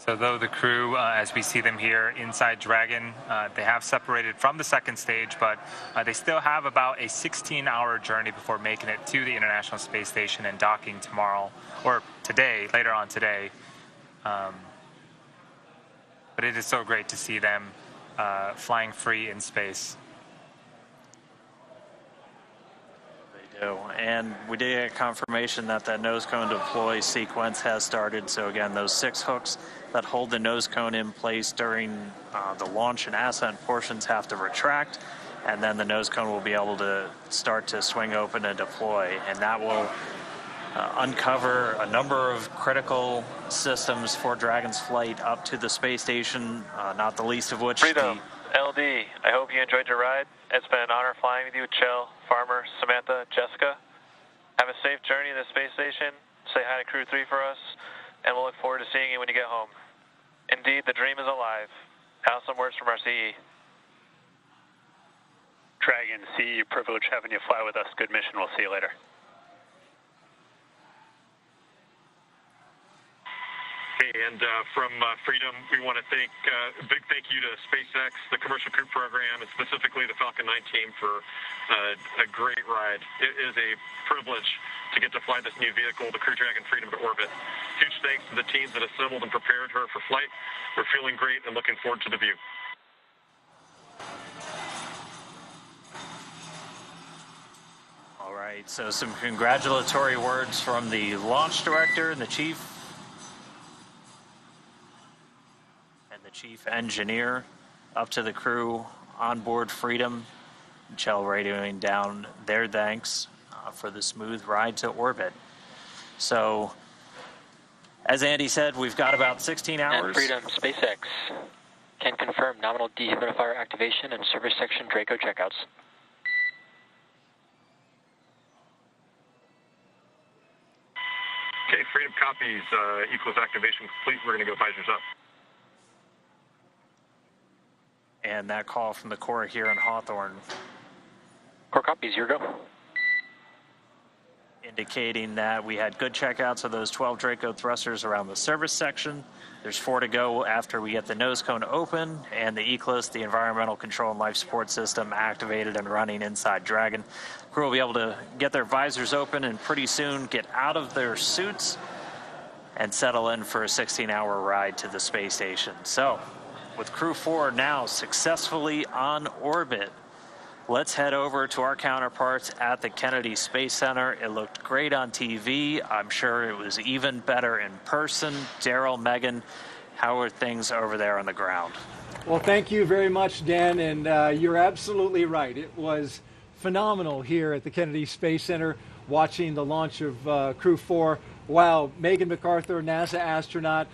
Speaker 5: So though the crew, as we see them here inside Dragon, they have separated from the second stage, but they still have about a 16-hour journey before making it to the International Space Station and docking tomorrow, or today, later on today. But it is so great to see them flying free in space.
Speaker 6: And we did get confirmation that that nose cone deploy sequence has started. So again, those 6 hooks that hold the nose cone in place during the launch and ascent portions have to retract, and then the nose cone will be able to start to swing open and deploy, and that will uncover a number of critical systems for Dragon's flight up to the space station, not the least of which
Speaker 9: Freedom, LD, I hope you enjoyed your ride. It's been an honor flying with you, Kjiell, Farmer, Samantha, Jessica. Have a safe journey to the space station. Say hi to Crew-3 for us, and we'll look forward to seeing you when you get home. Indeed, the dream is alive. Some words from our CE.
Speaker 10: Dragon, CE, privilege having you fly with us. Good mission. We'll see you later.
Speaker 7: And from Freedom, we want to thank a big thank you to SpaceX, the Commercial Crew Program, and specifically the Falcon 9 team for a great ride. It is a privilege to get to fly this new vehicle, the Crew Dragon Freedom, to orbit. Huge thanks to the teams that assembled and prepared her for flight. We're feeling great and looking forward to the view.
Speaker 6: All right, so some congratulatory words from the launch director and the chief engineer. up to the crew on board Freedom. Kjiell radioing down their thanks for the smooth ride to orbit. So, as Andy said, we've got about 16 hours.
Speaker 4: And Freedom, SpaceX can confirm nominal dehumidifier activation and service section Draco checkouts.
Speaker 7: Okay, Freedom copies. Equals activation complete. We're going to go visors up.
Speaker 6: And that call from the core here in Hawthorne.
Speaker 4: Core copies, your go.
Speaker 6: Indicating that we had good checkouts of those 12 Draco thrusters around the service section. There's 4 to go after we get the nose cone open and the ECLIS, the environmental control and life support system, activated and running inside Dragon. Crew will be able to get their visors open and pretty soon get out of their suits and settle in for a 16-hour ride to the space station. So, with Crew-4 now successfully on orbit, let's head over to our counterparts at the Kennedy Space Center. It looked great on TV. I'm sure it was even better in person. Daryl, Megan, how are things over there on the ground?
Speaker 2: Well, thank you very much, Dan, and you're absolutely right. It was phenomenal here at the Kennedy Space Center watching the launch of Crew-4. Wow, Megan MacArthur, NASA astronaut,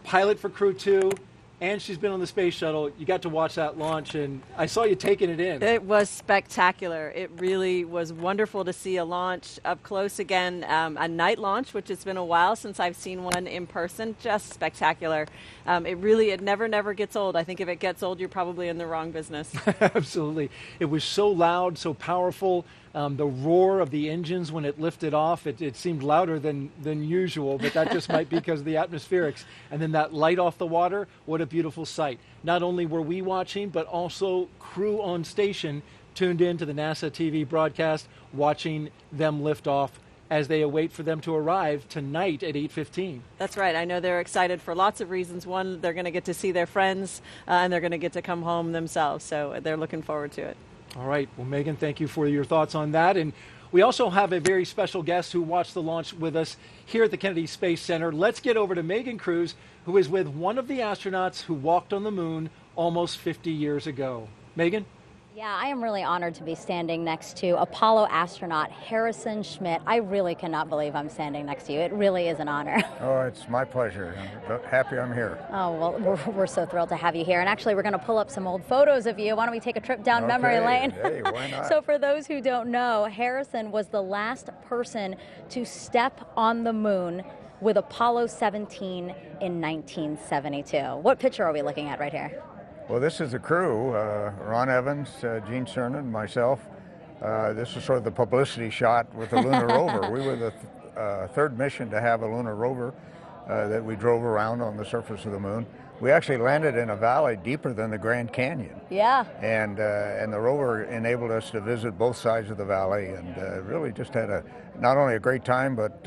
Speaker 2: pilot for Crew-2, and she's been on the space shuttle. You got to watch that launch, and I saw you taking it in.
Speaker 3: It was spectacular. It really was wonderful to see a launch up close again, a night launch, which has been a while since I've seen one in person. Just spectacular. It never gets old. I think if it gets old, you're probably in the wrong business.
Speaker 2: Absolutely. It was so loud, so powerful. The roar of the engines when it lifted off, it seemed louder than usual, but that just might be because of the atmospherics. And then that light off the water, what a beautiful sight. Not only were we watching, but also crew on station tuned in to the NASA TV broadcast, watching them lift off as they await for them to arrive tonight at 8:15.
Speaker 3: That's right. I know they're excited for lots of reasons. One, they're going to get to see their friends, and they're going to get to come home themselves, so they're looking forward to it.
Speaker 2: All right. Well, Megan, thank you for your thoughts on that. And we also have a very special guest who watched the launch with us here at the Kennedy Space Center. Let's get over to Megan Cruz, who is with one of the astronauts who walked on the moon almost 50 years ago. Megan?
Speaker 11: Yeah, I am really honored to be standing next to Apollo astronaut Harrison Schmitt. I really cannot believe I'm standing next to you. It really is an honor.
Speaker 12: Oh, it's my pleasure. I'm happy I'm here.
Speaker 11: Oh, well, we're so thrilled to have you here. And actually, we're going to pull up some old photos of you. Why don't we take a trip down memory lane?
Speaker 12: Hey, why not?
Speaker 11: So for those who don't know, Harrison was the last person to step on the moon with Apollo 17 in 1972. What picture are we looking at right here?
Speaker 12: Well, this is the crew, Ron Evans, Gene Cernan, myself. This is sort of the publicity shot with the lunar rover. We were the third mission to have a lunar rover that we drove around on the surface of the moon. We actually landed in a valley deeper than the Grand Canyon.
Speaker 11: Yeah.
Speaker 12: And the rover enabled us to visit both sides of the valley and really just had not only a great time, but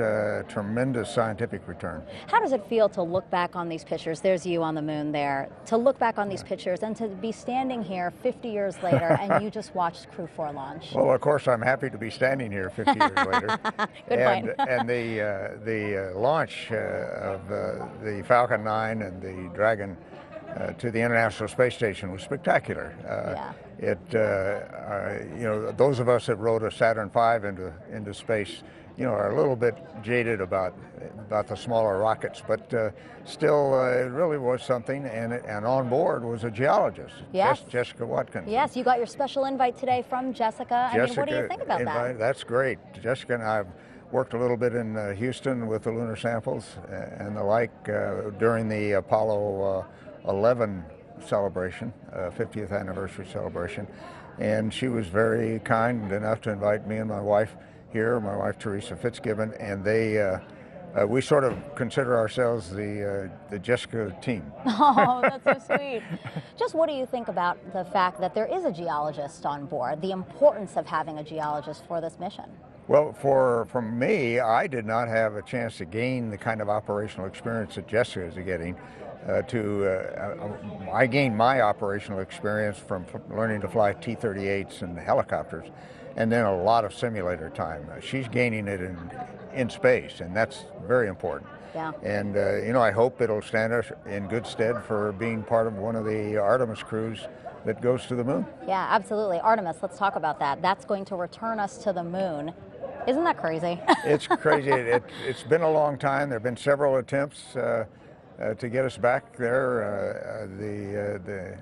Speaker 12: tremendous scientific return.
Speaker 11: How does it feel to look back on these pictures? There's you on the moon there. To look back on these pictures and to be standing here 50 years later and you just watched Crew-4 launch.
Speaker 12: Well, of course, I'm happy to be standing here 50 years later.
Speaker 11: Good point.
Speaker 12: And the launch of the Falcon 9 and the Dragon to the International Space Station was spectacular. Those of us that rode a Saturn V into space, are a little bit jaded about the smaller rockets, but still, it really was something. And on board was a geologist,
Speaker 11: yes.
Speaker 12: Jessica Watkins.
Speaker 11: Yes, you got your special invite today from Jessica. What do you think about that?
Speaker 12: That's great. Jessica and I have worked a little bit in Houston with the lunar samples and the like during the Apollo 11 celebration, 50th anniversary celebration. And she was very kind enough to invite me and my wife here, my wife Teresa Fitzgibbon, and we sort of consider ourselves the Jessica team.
Speaker 11: Oh, that's so sweet. Just what do you think about the fact that there is a geologist on board, the importance of having a geologist for this mission?
Speaker 12: Well, for me, I did not have a chance to gain the kind of operational experience that Jessica is getting. I gained my operational experience from learning to fly T-38s and helicopters. and then a lot of simulator time. She's gaining it in space, and that's very important.
Speaker 11: Yeah.
Speaker 12: And, I hope it'll stand us in good stead for being part of one of the Artemis crews that goes to the moon.
Speaker 11: Yeah, absolutely. Artemis, let's talk about that. That's going to return us to the moon. Isn't that crazy?
Speaker 12: It's crazy. It's been a long time. There have been several attempts to get us back there. The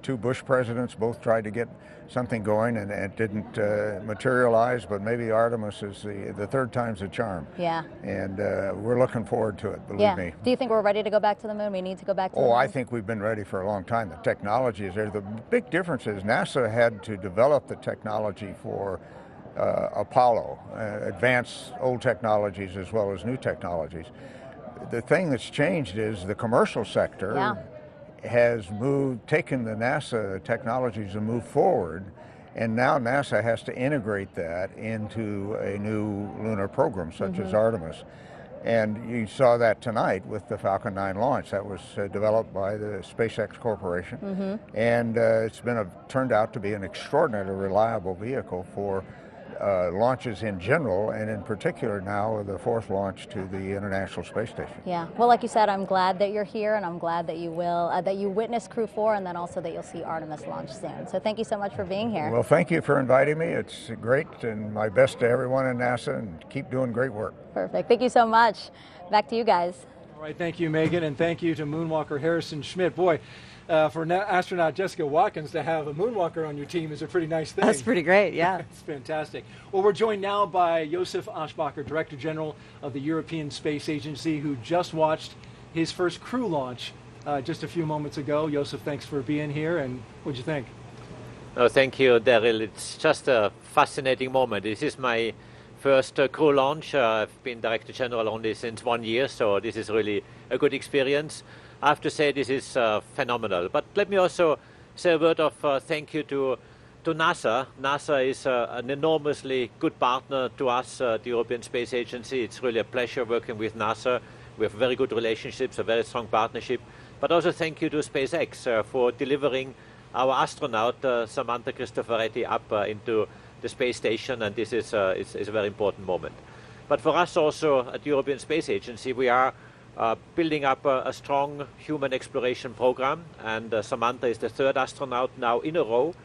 Speaker 12: two Bush presidents both tried to get something going, and it didn't materialize, but maybe Artemis is the third time's a charm.
Speaker 11: Yeah.
Speaker 12: And we're looking forward to it, believe me.
Speaker 11: Do you think we're ready to go back to the moon? We need to go back to the moon?
Speaker 12: I think we've been ready for a long time. The technology is there. The big difference is NASA had to develop the technology for Apollo, advance old technologies as well as new technologies. The thing that's changed is the commercial sector has taken the NASA technologies and moved forward, and now NASA has to integrate that into a new lunar program such as Artemis. And you saw that tonight with the Falcon 9 launch. That was developed by the SpaceX Corporation, and it's turned out to be an extraordinarily reliable vehicle for launches in general, and in particular now the fourth launch to the International Space Station.
Speaker 11: Yeah, well, like you said, I'm glad that you're here, and I'm glad that you will, that you witness Crew-4, and then also that you'll see Artemis launch soon. So thank you so much for being here.
Speaker 12: Well, thank you for inviting me. It's great, and my best to everyone in NASA, and keep doing great work.
Speaker 11: Perfect. Thank you so much. Back to you guys.
Speaker 2: All right, thank you, Megan, and thank you to moonwalker Harrison Schmitt. Boy, for astronaut Jessica Watkins to have a moonwalker on your team is a pretty nice thing.
Speaker 3: That's pretty great, yeah.
Speaker 2: It's fantastic. Well, we're joined now by Josef Aschbacher, Director General of the European Space Agency, who just watched his first crew launch just a few moments ago. Josef, thanks for being here, and what'd you think?
Speaker 13: Oh, thank you, Daryl. It's just a fascinating moment. This is my first crew launch. I've been Director General only since 1 year, so this is really a good experience. I have to say this is phenomenal. But let me also say a word of thank you to NASA. NASA is an enormously good partner to us, the European Space Agency. It's really a pleasure working with NASA. We have very good relationships, a very strong partnership. But also thank you to SpaceX for delivering our astronaut, Samantha Cristoforetti, up into the space station. And this is a very important moment. But for us also at the European Space Agency, we are building up a strong human exploration program, and Samantha is the third astronaut now in a row,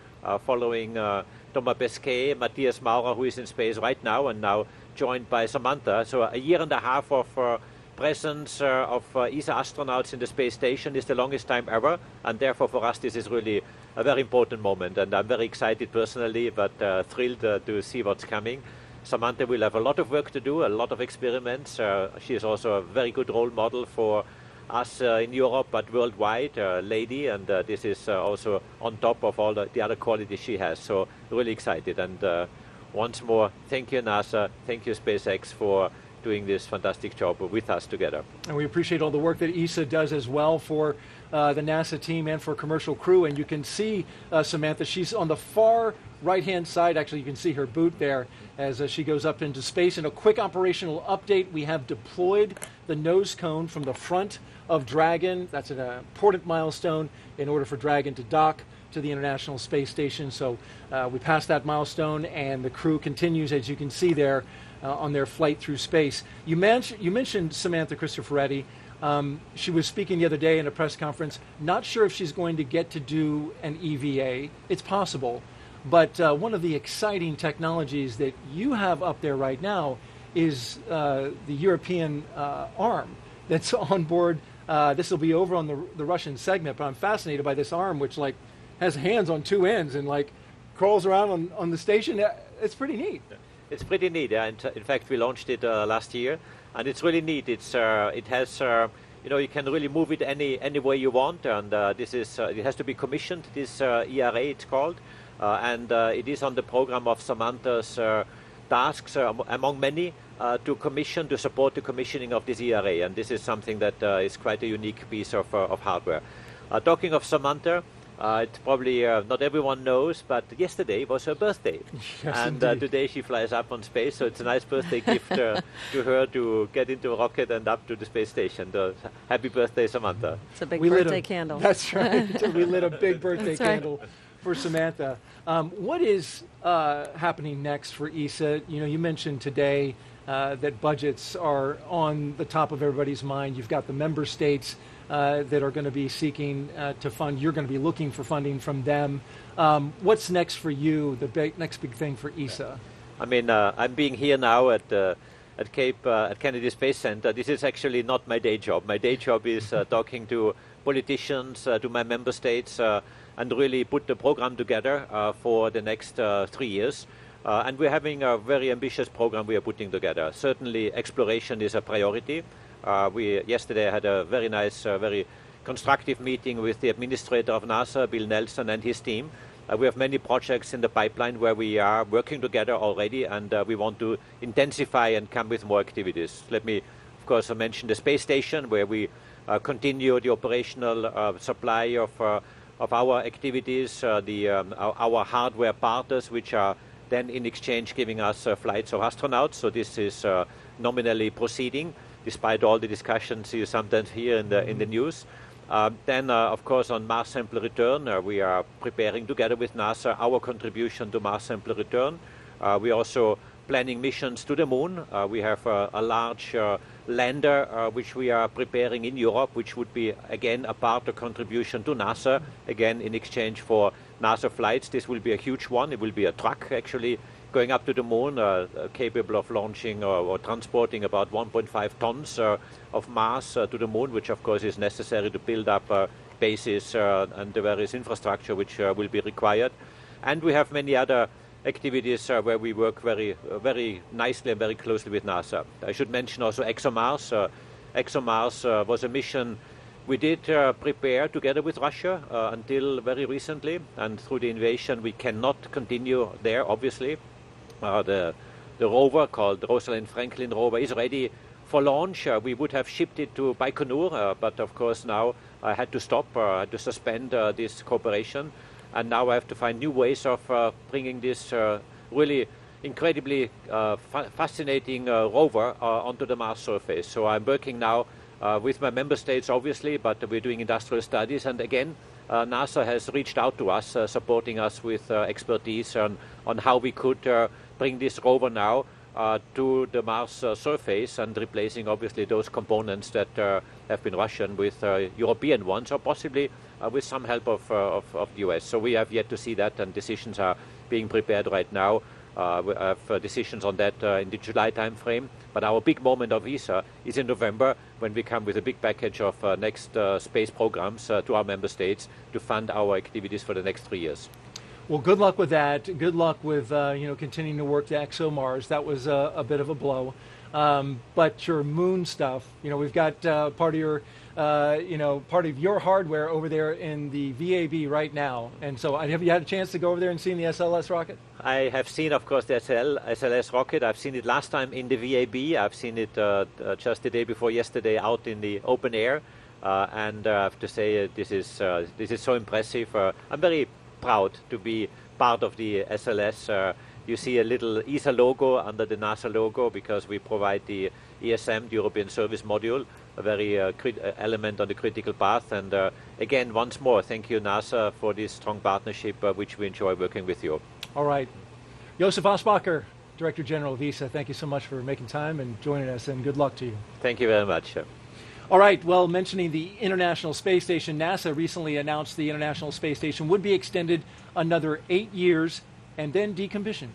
Speaker 13: following Thomas Pesquet, Matthias Maurer, who is in space right now, and now joined by Samantha. So a year and a half of presence of ESA astronauts in the space station is the longest time ever, and therefore for us this is really a very important moment, and I'm very excited personally, but thrilled to see what's coming. Samantha will have a lot of work to do, a lot of experiments. She is also a very good role model for us in Europe, but worldwide, lady, and this is also on top of all the other qualities she has. So really excited. And once more, thank you, NASA, thank you, SpaceX, for doing this fantastic job with us together.
Speaker 2: And we appreciate all the work that ESA does as well for the NASA team and for commercial crew. And you can see Samantha, she's on the far right-hand side. Actually, you can see her boot there as she goes up into space. And a quick operational update, we have deployed the nose cone from the front of Dragon. That's an important milestone in order for Dragon to dock to the International Space Station. So we passed that milestone, and the crew continues, as you can see there, on their flight through space. You mentioned Samantha Cristoforetti. She was speaking the other day in a press conference. Not sure if she's going to get to do an EVA. It's possible. But one of the exciting technologies that you have up there right now is the European arm that's on board. This will be over on the Russian segment, but I'm fascinated by this arm, which has hands on two ends and crawls around on the station. It's pretty neat.
Speaker 13: It's pretty neat. Yeah. In fact, we launched it last year, and it's really neat. It has you can really move it any way you want, and it has to be commissioned. This ERA, it's called. And it is on the program of Samantha's tasks, among many, to support the commissioning of this ERA. And this is something that is quite a unique piece of hardware. Talking of Samantha, it's probably not everyone knows, but yesterday was her birthday.
Speaker 2: Yes,
Speaker 13: and today she flies up on space, so it's a nice birthday gift to her to get into a rocket and up to the space station. So happy birthday, Samantha.
Speaker 3: It's a big birthday candle.
Speaker 2: That's right. We lit a big birthday candle for Samantha. What is happening next for ESA? You know, you mentioned today that budgets are on the top of everybody's mind. You've got the member states that are going to be seeking to fund. You're going to be looking for funding from them. What's next for you, the next big thing for ESA?
Speaker 13: I mean, I'm being here now at Kennedy Space Center. This is actually not my day job. My day job is talking to politicians, to my member states, and really put the program together for the next 3 years. And we're having a very ambitious program we are putting together. Certainly, exploration is a priority. We yesterday had a very nice, very constructive meeting with the administrator of NASA, Bill Nelson, and his team. We have many projects in the pipeline where we are working together already, and we want to intensify and come with more activities. Let me, of course, mention the space station, where we continue the operational supply of our activities, our hardware partners, which are then in exchange giving us flights of astronauts. So this is nominally proceeding, despite all the discussions you sometimes hear in the news. Then, of course, on Mars sample return, we are preparing together with NASA our contribution to Mars sample return. We are also planning missions to the moon. We have a large lander which we are preparing in Europe, which would be, again, a part of contribution to NASA, again, in exchange for NASA flights. This will be a huge one. It will be a truck, actually, going up to the moon, capable of launching or transporting about 1.5 tons of mass to the moon, which of course is necessary to build up bases and the various infrastructure which will be required. And we have many other activities where we work very nicely and very closely with NASA. I should mention also ExoMars. ExoMars was a mission we did prepare together with Russia until very recently, and through the invasion we cannot continue there, obviously. The rover called the Rosalind Franklin rover is ready for launch. We would have shipped it to Baikonur, but of course now I had to stop, I had to suspend this cooperation, and now I have to find new ways of bringing this really incredibly fascinating rover onto the Mars surface. So I'm working now with my member states, obviously, but we're doing industrial studies, and again, NASA has reached out to us, supporting us with expertise on how we could bring this rover now to the Mars surface, and replacing obviously those components that have been Russian with European ones, or possibly with some help of the US. So we have yet to see that, and decisions are being prepared right now. We have decisions on that in the July timeframe. But our big moment of ESA is in November, when we come with a big package of next space programs to our member states to fund our activities for the next 3 years.
Speaker 2: Well, good luck with that. Good luck with continuing to work the ExoMars. That was a bit of a blow. But your moon stuff, we've got part of your hardware over there in the VAB right now. And so have you had a chance to go over there and see the SLS rocket?
Speaker 13: I have seen, of course, the SLS rocket. I've seen it last time in the VAB. I've seen it just the day before yesterday out in the open air. And I have to say, this is so impressive. I'm very proud to be part of the SLS. You see a little ESA logo under the NASA logo, because we provide the ESM, the European Service Module, a very element on the critical path. And again, once more, thank you, NASA, for this strong partnership, which we enjoy working with you.
Speaker 2: All right. Josef Asbacher, Director General of ESA, thank you so much for making time and joining us, and good luck to you.
Speaker 13: Thank you very much.
Speaker 2: All right, well, mentioning the International Space Station, NASA recently announced the International Space Station would be extended another 8 years and then decommissioned.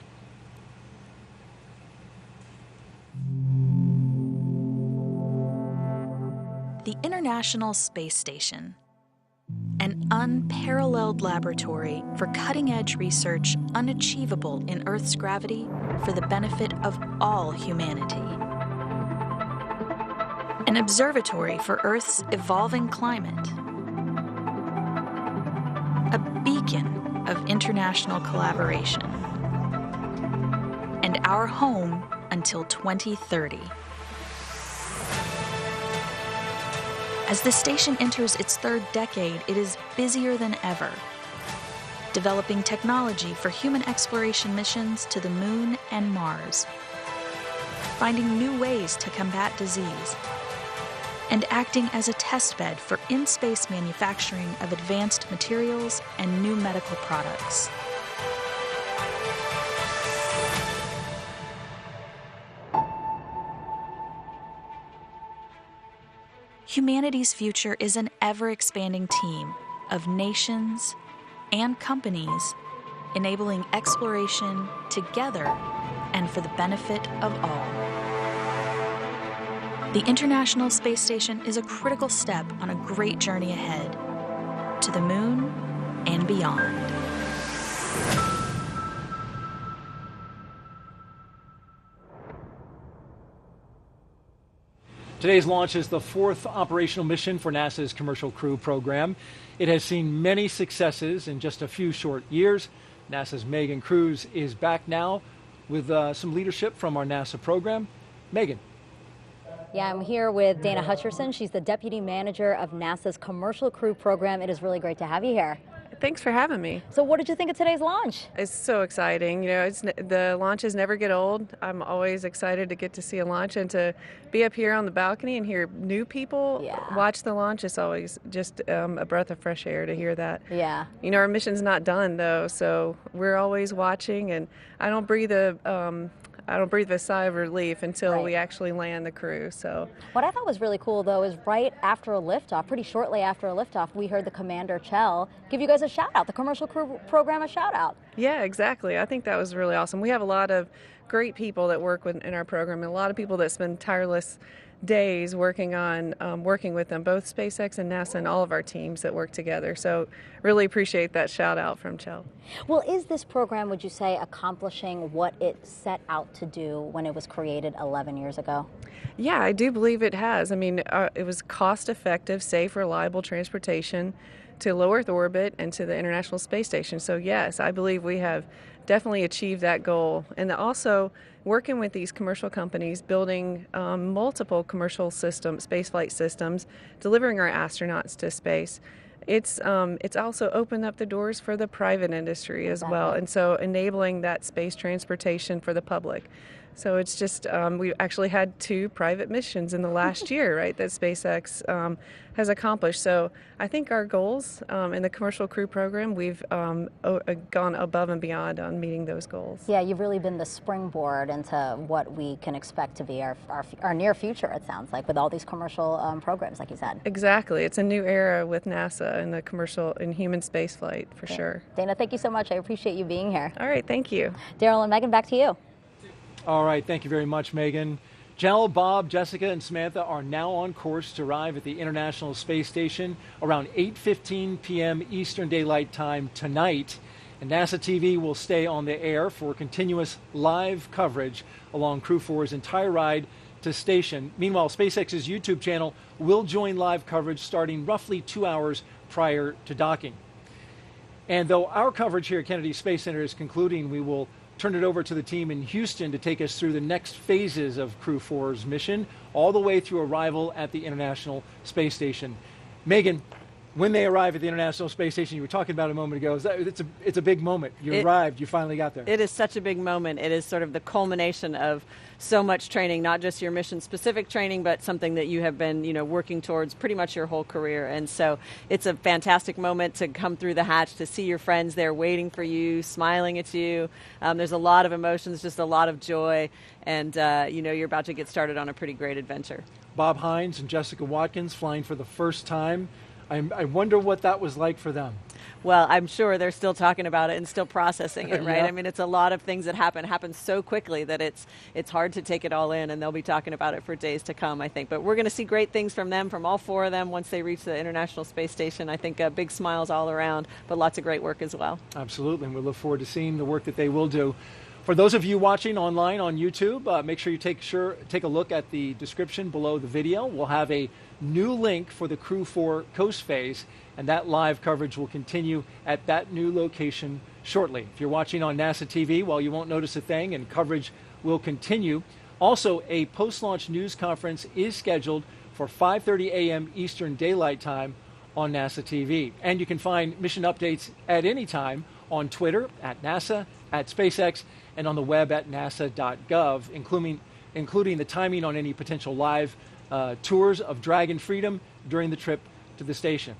Speaker 14: The International Space Station, an unparalleled laboratory for cutting-edge research unachievable in Earth's gravity for the benefit of all humanity. An observatory for Earth's evolving climate. A beacon of international collaboration. And our home until 2030. As the station enters its third decade, it is busier than ever, developing technology for human exploration missions to the Moon and Mars, finding new ways to combat disease, and acting as a testbed for in-space manufacturing of advanced materials and new medical products. Humanity's future is an ever-expanding team of nations and companies enabling exploration together and for the benefit of all. The International Space Station is a critical step on a great journey ahead to the moon and beyond.
Speaker 2: Today's launch is the 4th operational mission for NASA's Commercial Crew program. It has seen many successes in just a few short years. NASA's Megan Cruz is back now with some leadership from our NASA program. Megan.
Speaker 11: Yeah, I'm here with Dana Hutcherson. She's the Deputy Manager of NASA's Commercial Crew program. It is really great to have you here.
Speaker 15: Thanks for having me.
Speaker 11: So what did you think of today's launch?
Speaker 15: It's so exciting. You know, the launches never get old. I'm always excited to get to see a launch and to be up here on the balcony and hear new people watch the launch. It's always just a breath of fresh air to hear that.
Speaker 11: Yeah.
Speaker 15: You know, our mission's not done though, so we're always watching, and I don't breathe a sigh of relief until we actually land the crew. So
Speaker 11: what I thought was really cool, though, is right after a liftoff, pretty shortly after a liftoff, we heard the Commander Kjiell give you guys a shout out, the Commercial Crew program a shout out.
Speaker 15: Yeah, exactly. I think that was really awesome. We have a lot of great people that work in our program, and a lot of people that spend tireless days working with them, both SpaceX and NASA, and all of our teams that work together. So really appreciate that shout out from Kjiell.
Speaker 11: Well, is this program, would you say, accomplishing what it set out to do when it was created 11 years ago?
Speaker 15: Yeah, I do believe it has. I mean, it was cost-effective, safe, reliable transportation to low Earth orbit and to the International Space Station. So yes, I believe we have definitely achieved that goal. And also working with these commercial companies, building multiple commercial spaceflight systems, delivering our astronauts to space. It's also opened up the doors for the private industry as well, and so enabling that space transportation for the public. So it's just, we actually had 2 private missions in the last year, right, that SpaceX has accomplished. So I think our goals in the Commercial Crew program, we've gone above and beyond on meeting those goals.
Speaker 11: Yeah, you've really been the springboard into what we can expect to be our near future, it sounds like, with all these commercial programs, like you said.
Speaker 15: Exactly. It's a new era with NASA and the commercial and human spaceflight, for sure.
Speaker 11: Dana, thank you so much. I appreciate you being here.
Speaker 15: All right, thank you.
Speaker 11: Daryl and Megan, back to you.
Speaker 2: All right, thank you very much, Megan. Kjiell, Bob, Jessica, and Samantha are now on course to arrive at the International Space Station around 8:15 p.m. Eastern Daylight Time tonight. And NASA TV will stay on the air for continuous live coverage along Crew-4's entire ride to station. Meanwhile, SpaceX's YouTube channel will join live coverage starting roughly 2 hours prior to docking. And though our coverage here at Kennedy Space Center is concluding, we will turn it over to the team in Houston to take us through the next phases of Crew-4's mission, all the way through arrival at the International Space Station. Megan, when they arrive at the International Space Station, you were talking about a moment ago, it's a big moment. You arrived, you finally got there.
Speaker 3: It is such a big moment. It is sort of the culmination of so much training, not just your mission-specific training, but something that you have been, working towards pretty much your whole career. And so it's a fantastic moment to come through the hatch, to see your friends there waiting for you, smiling at you. There's a lot of emotions, just a lot of joy, and you're about to get started on a pretty great adventure.
Speaker 2: Bob Hines and Jessica Watkins flying for the first time. I wonder what that was like for them.
Speaker 3: Well, I'm sure they're still talking about it and still processing it, right?
Speaker 2: Yeah.
Speaker 3: I mean, it's a lot of things that happen so quickly that it's hard to take it all in, and they'll be talking about it for days to come, I think. But we're going to see great things from them, from all 4 of them, once they reach the International Space Station. I think big smiles all around, but lots of great work as well.
Speaker 2: Absolutely, and we look forward to seeing the work that they will do. For those of you watching online on YouTube, make sure you take a look at the description below the video. We'll have a new link for the Crew-4 coast phase, and that live coverage will continue at that new location shortly. If you're watching on NASA TV, well, you won't notice a thing, and coverage will continue. Also, a post-launch news conference is scheduled for 5:30 a.m. Eastern Daylight Time on NASA TV. And you can find mission updates at any time on Twitter, at NASA, at SpaceX, and on the web at nasa.gov, including the timing on any potential live tours of Dragon Freedom during the trip to the station.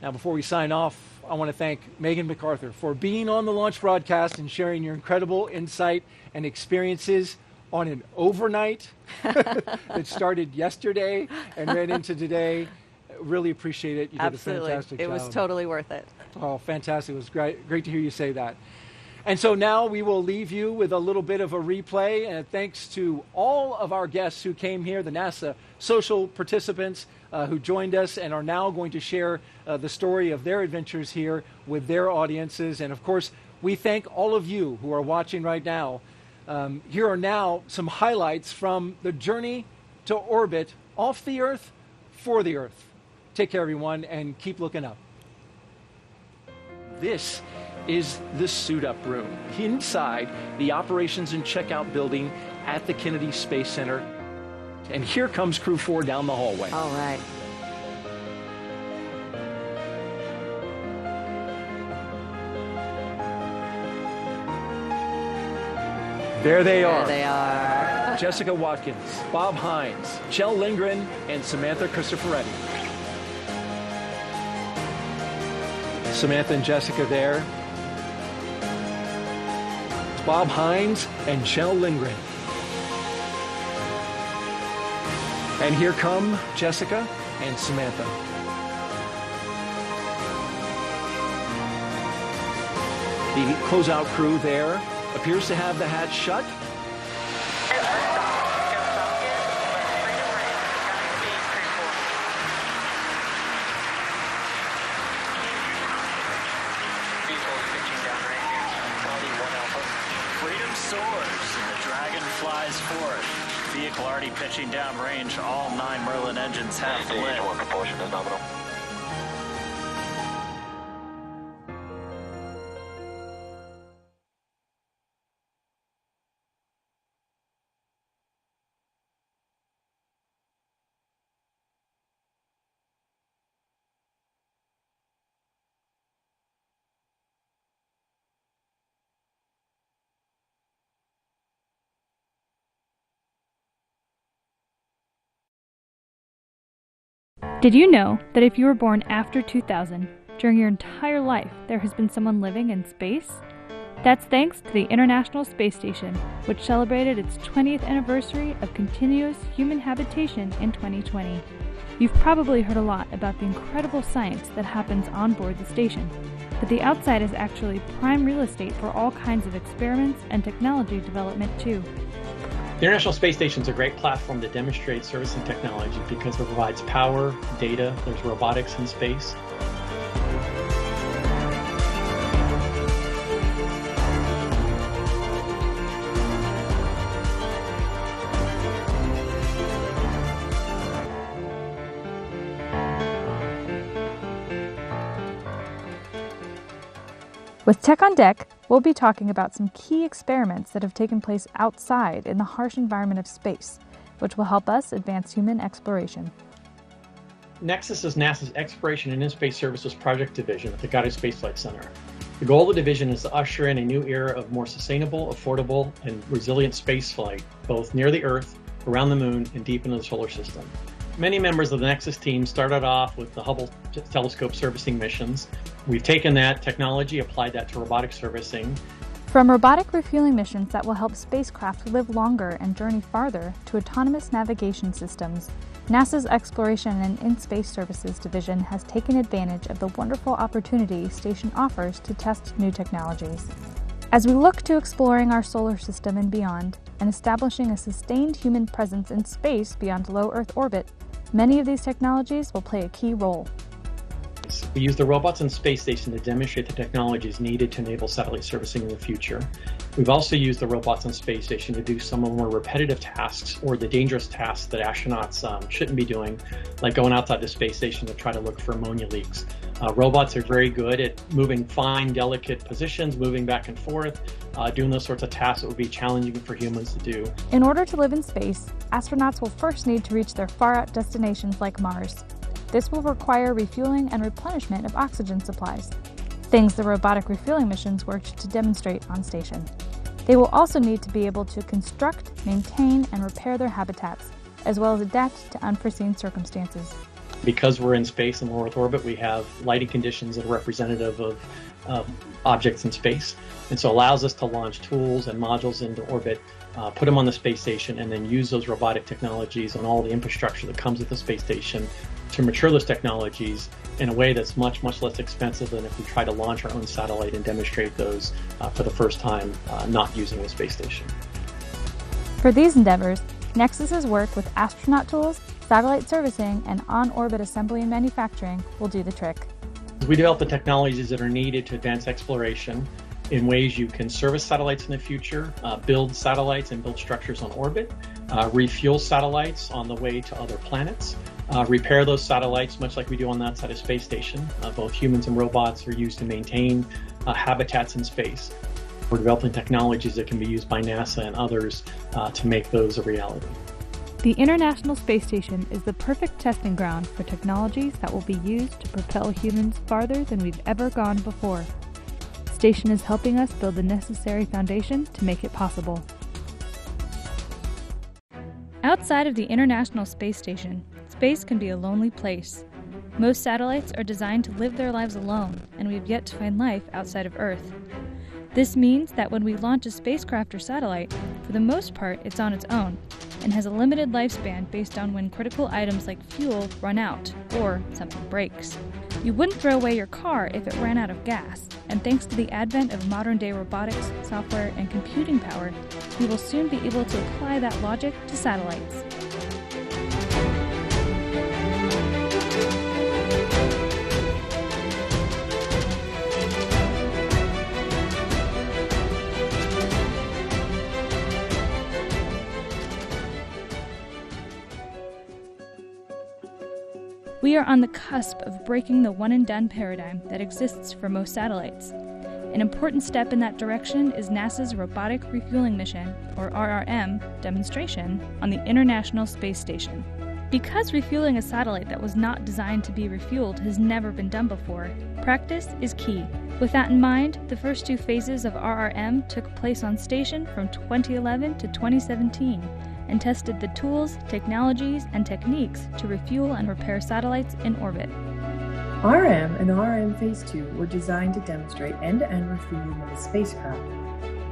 Speaker 2: Now, before we sign off, I want to thank Megan MacArthur for being on the launch broadcast and sharing your incredible insight and experiences on an overnight that started yesterday and ran into today. Really appreciate it. You
Speaker 3: Absolutely.
Speaker 2: did a fantastic job.
Speaker 3: It was totally worth it.
Speaker 2: Oh, fantastic. It was great to hear you say that. And so now we will leave you with a little bit of a replay, and thanks to all of our guests who came here, the NASA social participants who joined us and are now going to share the story of their adventures here with their audiences. And of course, we thank all of you who are watching right now. Here are now some highlights from the journey to orbit off the Earth for the Earth. Take care, everyone, and keep looking up. This is the suit-up room inside the operations and checkout building at the Kennedy Space Center. And here comes Crew-4 down the hallway.
Speaker 3: All right.
Speaker 2: There they are.
Speaker 3: There they are.
Speaker 2: Jessica Watkins, Bob Hines, Kjiell Lindgren, and Samantha Cristoforetti. Samantha and Jessica there. Bob Hines and Kjiell Lindgren. And here come Jessica and Samantha. The closeout crew there appears to have the hatch shut.
Speaker 6: Vehicle already pitching down range. All 9 Merlin engines have lit.
Speaker 7: Propulsion is nominal.
Speaker 16: Did you know that if you were born after 2000, during your entire life there has been someone living in space? That's thanks to the International Space Station, which celebrated its 20th anniversary of continuous human habitation in 2020. You've probably heard a lot about the incredible science that happens on board the station, but the outside is actually prime real estate for all kinds of experiments and technology development too.
Speaker 17: The International Space Station is a great platform to demonstrate service and technology because it provides power, data, there's robotics in space.
Speaker 16: With Tech on Deck, we'll be talking about some key experiments that have taken place outside in the harsh environment of space, which will help us advance human exploration.
Speaker 17: Nexus is NASA's Exploration and In-Space Services Project Division at the Goddard Space Flight Center. The goal of the division is to usher in a new era of more sustainable, affordable, and resilient spaceflight, both near the Earth, around the Moon, and deep into the solar system. Many members of the Nexus team started off with the Hubble telescope servicing missions. We've taken that technology, applied that to robotic servicing.
Speaker 16: From robotic refueling missions that will help spacecraft live longer and journey farther to autonomous navigation systems, NASA's Exploration and In-Space Services Division has taken advantage of the wonderful opportunity station offers to test new technologies. As we look to exploring our solar system and beyond, and establishing a sustained human presence in space beyond low Earth orbit, many of these technologies will play a key role.
Speaker 17: We use the robots on Space Station to demonstrate the technologies needed to enable satellite servicing in the future. We've also used the robots on Space Station to do some of the more repetitive tasks or the dangerous tasks that astronauts shouldn't be doing, like going outside the space station to try to look for ammonia leaks. Robots are very good at moving fine, delicate positions, moving back and forth, doing those sorts of tasks that would be challenging for humans to do.
Speaker 16: In order to live in space, astronauts will first need to reach their far-out destinations like Mars. This will require refueling and replenishment of oxygen supplies, things the robotic refueling missions worked to demonstrate on station. They will also need to be able to construct, maintain, and repair their habitats, as well as adapt to unforeseen circumstances.
Speaker 17: Because we're in space in low Earth orbit, we have lighting conditions that are representative of objects in space, and so allows us to launch tools and modules into orbit, put them on the space station, and then use those robotic technologies and all the infrastructure that comes with the space station to mature those technologies in a way that's much, much less expensive than if we try to launch our own satellite and demonstrate those for the first time, not using the space station.
Speaker 16: For these endeavors, Nexus has worked with astronaut tools, satellite servicing, and on-orbit assembly and manufacturing will do the trick.
Speaker 17: We develop the technologies that are needed to advance exploration in ways you can service satellites in the future, build satellites and build structures on orbit, refuel satellites on the way to other planets, repair those satellites much like we do on that side of space station. Both humans and robots are used to maintain habitats in space. We're developing technologies that can be used by NASA and others to make those a reality.
Speaker 16: The International Space Station is the perfect testing ground for technologies that will be used to propel humans farther than we've ever gone before. The station is helping us build the necessary foundation to make it possible. Outside of the International Space Station, space can be a lonely place. Most satellites are designed to live their lives alone, and we have yet to find life outside of Earth. This means that when we launch a spacecraft or satellite, for the most part it's on its own, and has a limited lifespan based on when critical items like fuel run out, or something breaks. You wouldn't throw away your car if it ran out of gas, and thanks to the advent of modern-day robotics, software, and computing power, we will soon be able to apply that logic to satellites. We are on the cusp of breaking the one-and-done paradigm that exists for most satellites. An important step in that direction is NASA's Robotic Refueling Mission, or RRM, demonstration on the International Space Station. Because refueling a satellite that was not designed to be refueled has never been done before, practice is key. With that in mind, the first two phases of RRM took place on station from 2011 to 2017, and tested the tools, technologies, and techniques to refuel and repair satellites in orbit.
Speaker 18: RM and RM Phase 2 were designed to demonstrate end-to-end refueling of a spacecraft,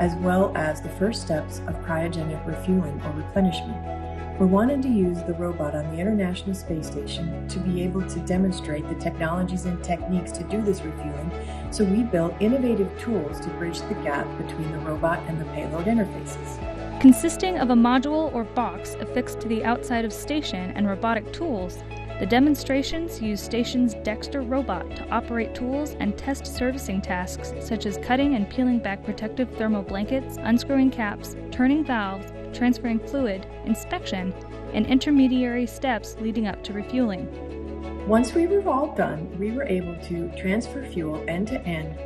Speaker 18: as well as the first steps of cryogenic refueling or replenishment. We wanted to use the robot on the International Space Station to be able to demonstrate the technologies and techniques to do this refueling, so we built innovative tools to bridge the gap between the robot and the payload interfaces.
Speaker 16: Consisting of a module or box affixed to the outside of station and robotic tools, the demonstrations use station's Dexter robot to operate tools and test servicing tasks such as cutting and peeling back protective thermal blankets, unscrewing caps, turning valves, transferring fluid, inspection, and intermediary steps leading up to refueling.
Speaker 18: Once we were all done, we were able to transfer fuel end-to-end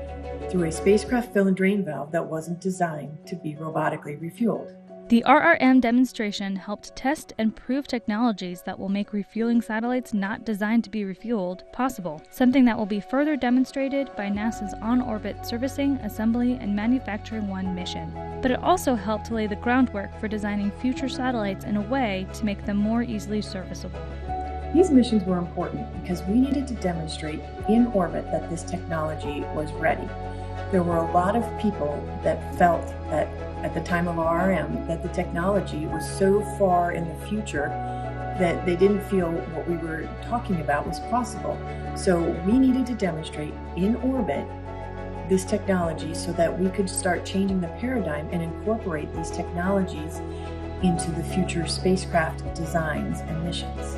Speaker 18: through a spacecraft fill and drain valve that wasn't designed to be robotically refueled.
Speaker 16: The RRM demonstration helped test and prove technologies that will make refueling satellites not designed to be refueled possible, something that will be further demonstrated by NASA's on-orbit Servicing, Assembly, and Manufacturing 1 mission. But it also helped to lay the groundwork for designing future satellites in a way to make them more easily serviceable.
Speaker 18: These missions were important because we needed to demonstrate in orbit that this technology was ready. There were a lot of people that felt that at the time of RRM that the technology was so far in the future that they didn't feel what we were talking about was possible. So we needed to demonstrate in orbit this technology so that we could start changing the paradigm and incorporate these technologies into the future spacecraft designs and missions.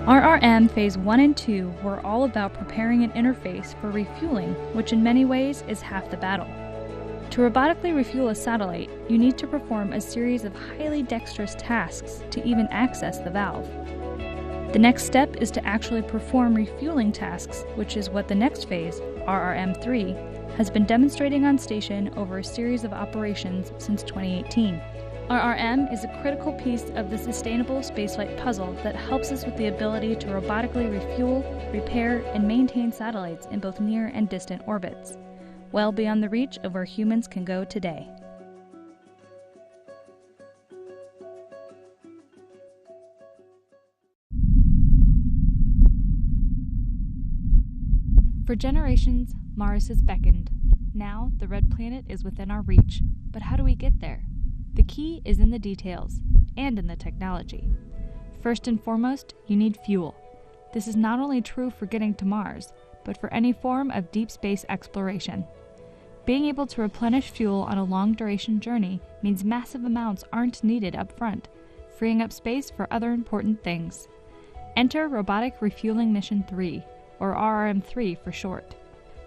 Speaker 16: RRM Phase 1 and 2 were all about preparing an interface for refueling, which in many ways is half the battle. To robotically refuel a satellite, you need to perform a series of highly dexterous tasks to even access the valve. The next step is to actually perform refueling tasks, which is what the next phase, RRM-3, has been demonstrating on station over a series of operations since 2018. RRM is a critical piece of the sustainable spaceflight puzzle that helps us with the ability to robotically refuel, repair, and maintain satellites in both near and distant orbits, well beyond the reach of where humans can go today. For generations, Mars has beckoned. Now, the red planet is within our reach. But how do we get there? The key is in the details, and in the technology. First and foremost, you need fuel. This is not only true for getting to Mars, but for any form of deep space exploration. Being able to replenish fuel on a long-duration journey means massive amounts aren't needed up front, freeing up space for other important things. Enter Robotic Refueling Mission 3, or RRM-3 for short.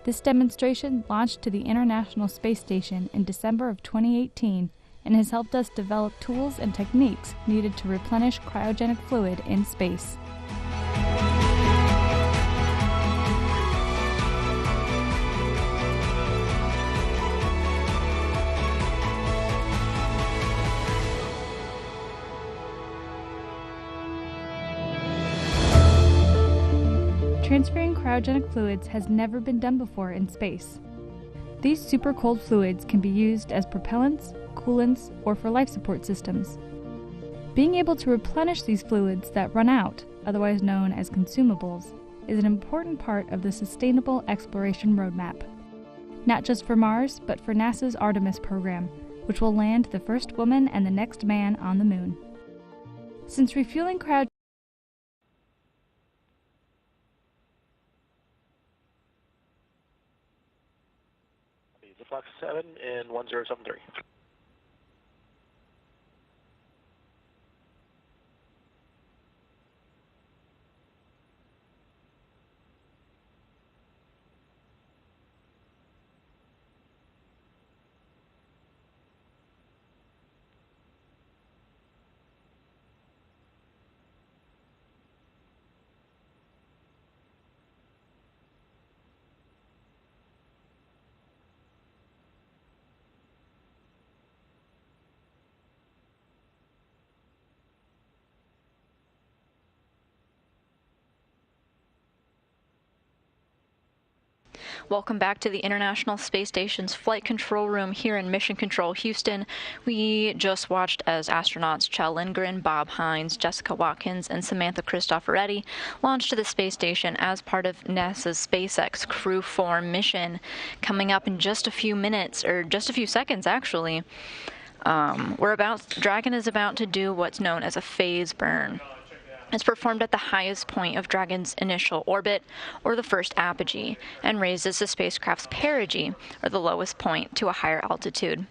Speaker 16: This demonstration launched to the International Space Station in December of 2018 and has helped us develop tools and techniques needed to replenish cryogenic fluid in space. Transferring cryogenic fluids has never been done before in space. These super cold fluids can be used as propellants, coolants, or for life support systems. Being able to replenish these fluids that run out, otherwise known as consumables, is an important part of the sustainable exploration roadmap. Not just for Mars, but for NASA's Artemis program, which will land the first woman and the next man on the moon. Since refueling cryogenic
Speaker 19: Fox 7 and 1073.
Speaker 1: Welcome back to the International Space Station's flight control room here in Mission Control, Houston. We just watched as astronauts Kjiell Lindgren, Bob Hines, Jessica Watkins, and Samantha Cristoforetti launched to the space station as part of NASA's SpaceX Crew-4 mission. Coming up in just a few minutes, or just a few seconds actually, Dragon is about to do what's known as a phase burn. It's performed at the highest point of Dragon's initial orbit, or the first apogee, and raises the spacecraft's perigee, or the lowest point, to a higher altitude.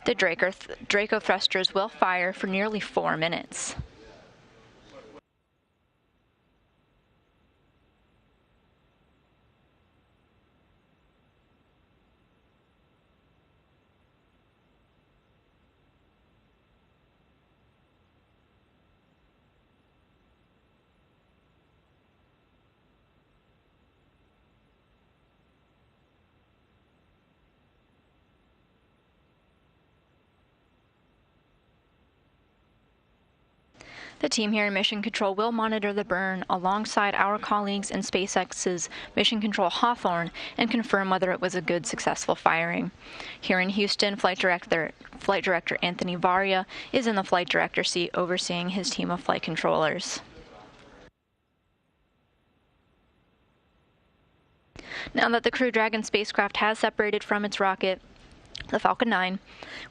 Speaker 1: The Draco thrusters will fire for nearly 4 minutes. The team here in Mission Control will monitor the burn alongside our colleagues in SpaceX's Mission Control Hawthorne and confirm whether it was a good, successful firing. Here in Houston, Flight Director Anthony Varia is in the Flight Director seat overseeing his team of flight controllers. Now that the Crew Dragon spacecraft has separated from its rocket, the Falcon 9,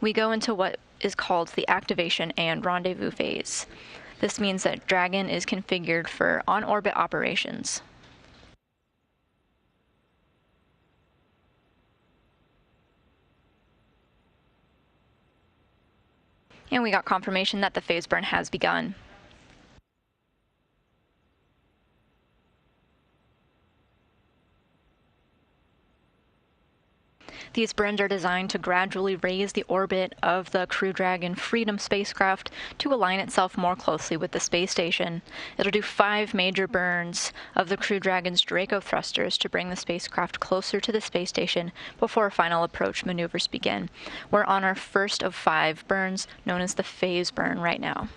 Speaker 1: we go into what is called the activation and rendezvous phase. This means that Dragon is configured for on-orbit operations. And we got confirmation that the phase burn has begun. These burns are designed to gradually raise the orbit of the Crew Dragon Freedom spacecraft to align itself more closely with the space station. It'll do 5 major burns of the Crew Dragon's Draco thrusters to bring the spacecraft closer to the space station before final approach maneuvers begin. We're on our first of 5 burns, known as the phase burn, right now.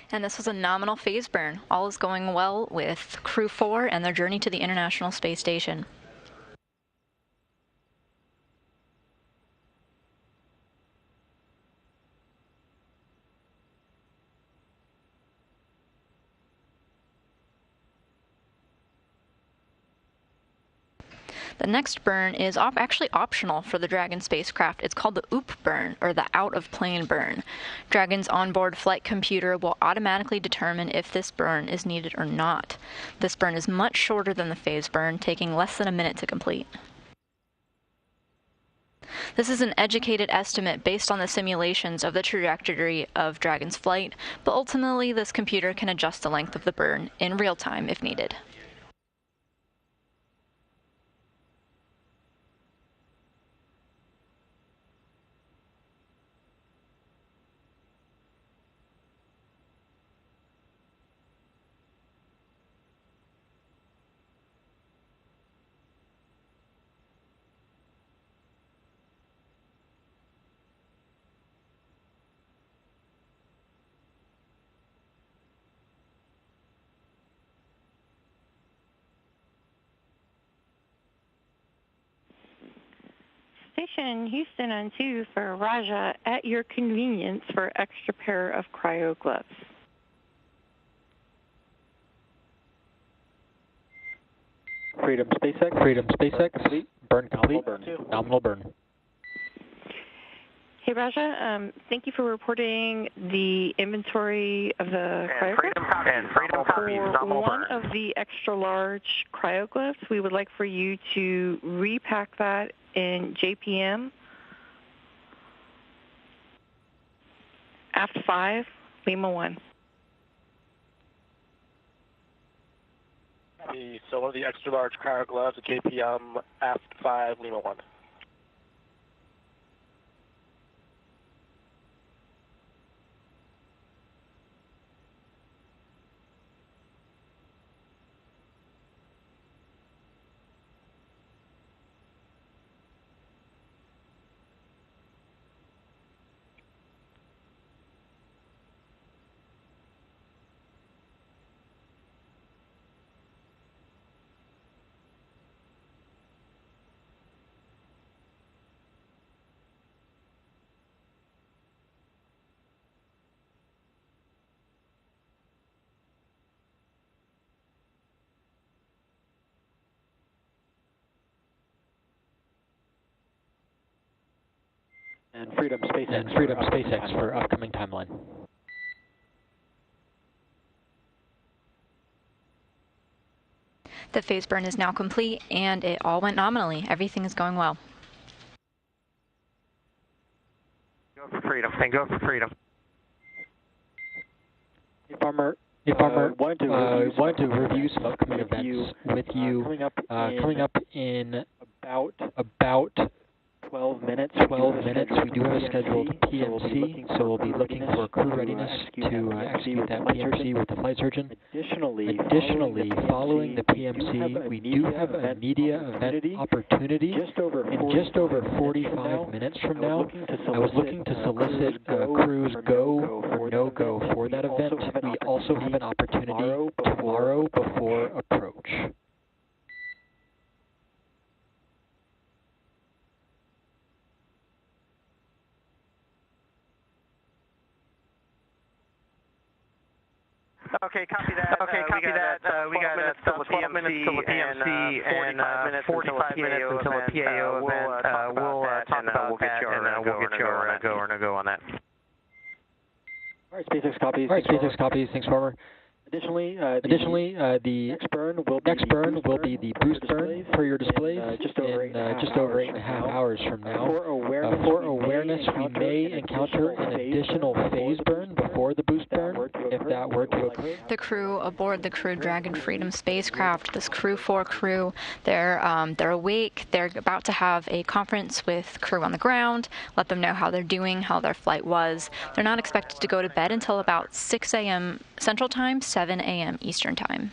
Speaker 1: And this was a nominal phase burn. All is going well with Crew-4 and their journey to the International Space Station. The next burn is actually optional for the Dragon spacecraft. It's called the OOP burn, or the out-of-plane burn. Dragon's onboard flight computer will automatically determine if this burn is needed or not. This burn is much shorter than the phase burn, taking less than a minute to complete. This is an educated estimate based on the simulations of the trajectory of Dragon's flight, but ultimately this computer can adjust the length of the burn in real time if needed.
Speaker 20: Station Houston on 2 for Raja, at your convenience for extra pair of cryo gloves.
Speaker 21: Freedom SpaceX, burn complete, nominal burn.
Speaker 20: Hey Raja, thank you for reporting the inventory of the cryogloves.
Speaker 21: And Freedom copies, nominal
Speaker 20: One
Speaker 21: burn.
Speaker 20: of the extra large cryogloves, we would like for you to repack that in JPM, aft 5, Lima 1.
Speaker 19: So one of the extra large cryo gloves at JPM, aft 5, Lima 1.
Speaker 21: And Freedom SpaceX for upcoming timeline.
Speaker 1: The phase burn is now complete, and it all went nominally. Everything is going well.
Speaker 21: Go for Freedom, and go for Freedom. Hey, Farmer, wanted to review some upcoming events with you. Coming up in about 12 minutes. We do have a scheduled PMC, so we'll be looking for crew readiness to execute that PMC with the flight surgeon. Additionally, following the PMC, we do have a media event opportunity in just over 45 minutes from now. I was looking to solicit crews go or no go for that event. We also have an opportunity tomorrow before approach.
Speaker 22: Okay, copy that. We got 12 minutes till the PMC and 45 minutes until the PAO event. We'll talk about that and we'll get your go or no go on that.
Speaker 21: All right, SpaceX copies. Thanks, Farmer. Additionally, the next burn will be the boost burn per your displays in just over 8.5 hours from now. For awareness, we may encounter an additional phase burn before the boost burn, if that were to occur.
Speaker 1: The crew aboard the Crew Dragon Freedom spacecraft, this Crew-4 crew, they're awake. They're about to have a conference with crew on the ground, let them know how they're doing, how their flight was. They're not expected to go to bed until about 6 a.m. Central Time, 7 a.m. Eastern Time.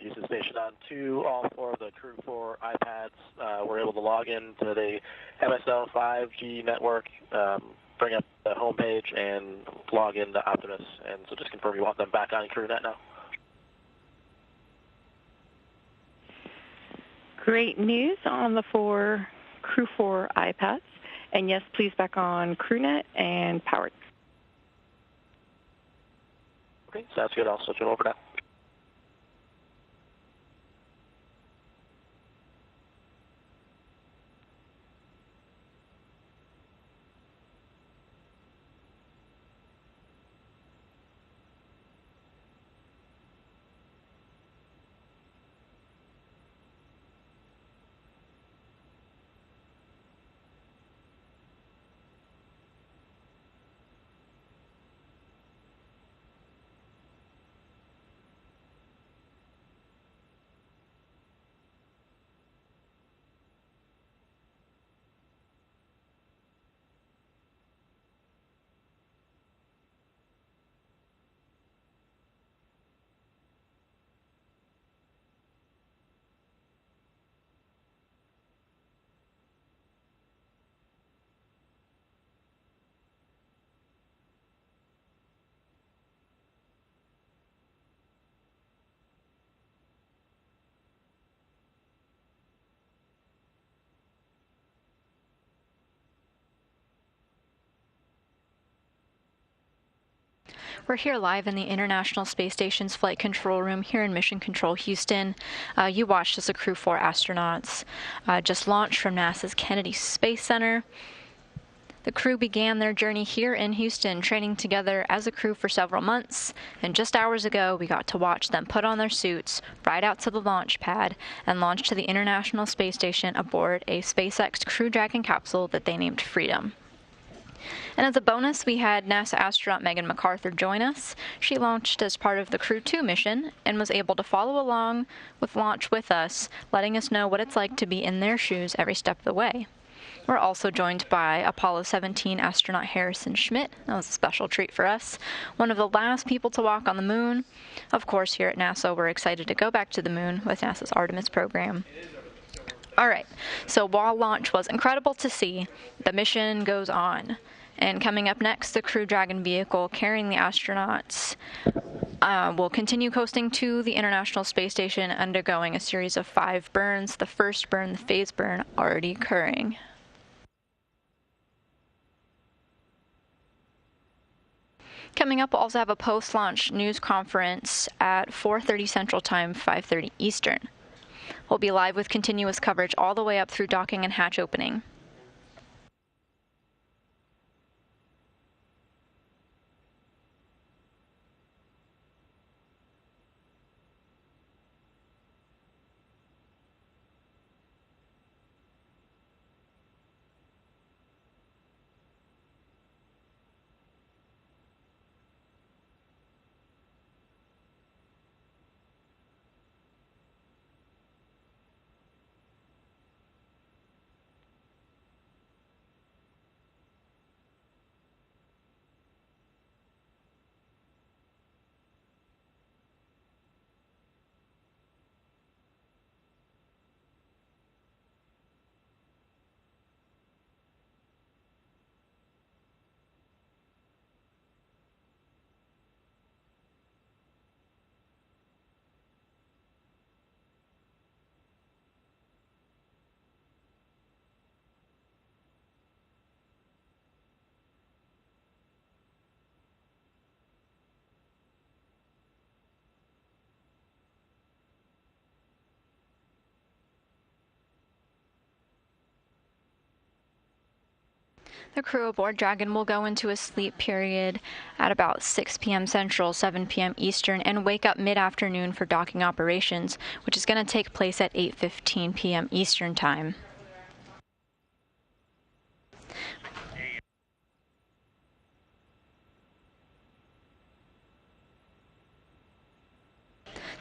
Speaker 19: Houston Station on 2. All 4 of the Crew-4 iPads were able to log into the MSL 5G network, bring up the homepage, and log into Optimus. And so just confirm you want them back on CrewNet now.
Speaker 20: Great news on the 4 Crew-4 iPads. And yes, please back on CrewNet and powered.
Speaker 19: Okay, sounds good. I'll switch them over now.
Speaker 1: We're here live in the International Space Station's Flight Control Room here in Mission Control, Houston. You watched as the Crew-4 astronauts just launched from NASA's Kennedy Space Center. The crew began their journey here in Houston, training together as a crew for several months, and just hours ago we got to watch them put on their suits, ride out to the launch pad, and launch to the International Space Station aboard a SpaceX Crew Dragon capsule that they named Freedom. And as a bonus, we had NASA astronaut Megan MacArthur join us. She launched as part of the Crew-2 mission and was able to follow along with launch with us, letting us know what it's like to be in their shoes every step of the way. We're also joined by Apollo 17 astronaut Harrison Schmitt. That was a special treat for us. One of the last people to walk on the moon. Of course, here at NASA, we're excited to go back to the moon with NASA's Artemis program. All right, so while launch was incredible to see, the mission goes on. And coming up next, the Crew Dragon vehicle carrying the astronauts will continue coasting to the International Space Station, undergoing a series of 5 burns. The first burn, the phase burn, already occurring. Coming up, we'll also have a post-launch news conference at 4:30 Central Time, 5:30 Eastern. We'll be live with continuous coverage all the way up through docking and hatch opening. The crew aboard Dragon will go into a sleep period at about 6 p.m. Central, 7 p.m. Eastern, and wake up mid-afternoon for docking operations, which is going to take place at 8:15 p.m. Eastern Time.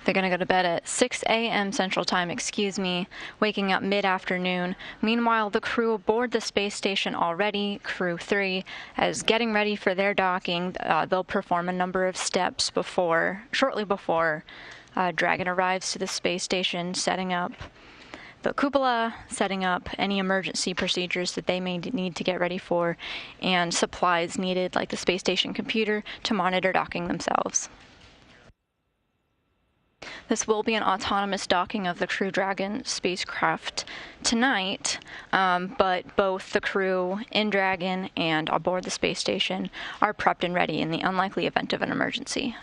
Speaker 1: They're going to go to bed at 6 a.m. Central Time, waking up mid-afternoon. Meanwhile, the crew aboard the space station already, Crew-3, is getting ready for their docking. They'll perform a number of steps shortly before Dragon arrives to the space station, setting up the cupola, setting up any emergency procedures that they may need to get ready for, and supplies needed, like the space station computer, to monitor docking themselves. This will be an autonomous docking of the Crew Dragon spacecraft tonight, but both the crew in Dragon and aboard the space station are prepped and ready in the unlikely event of an emergency.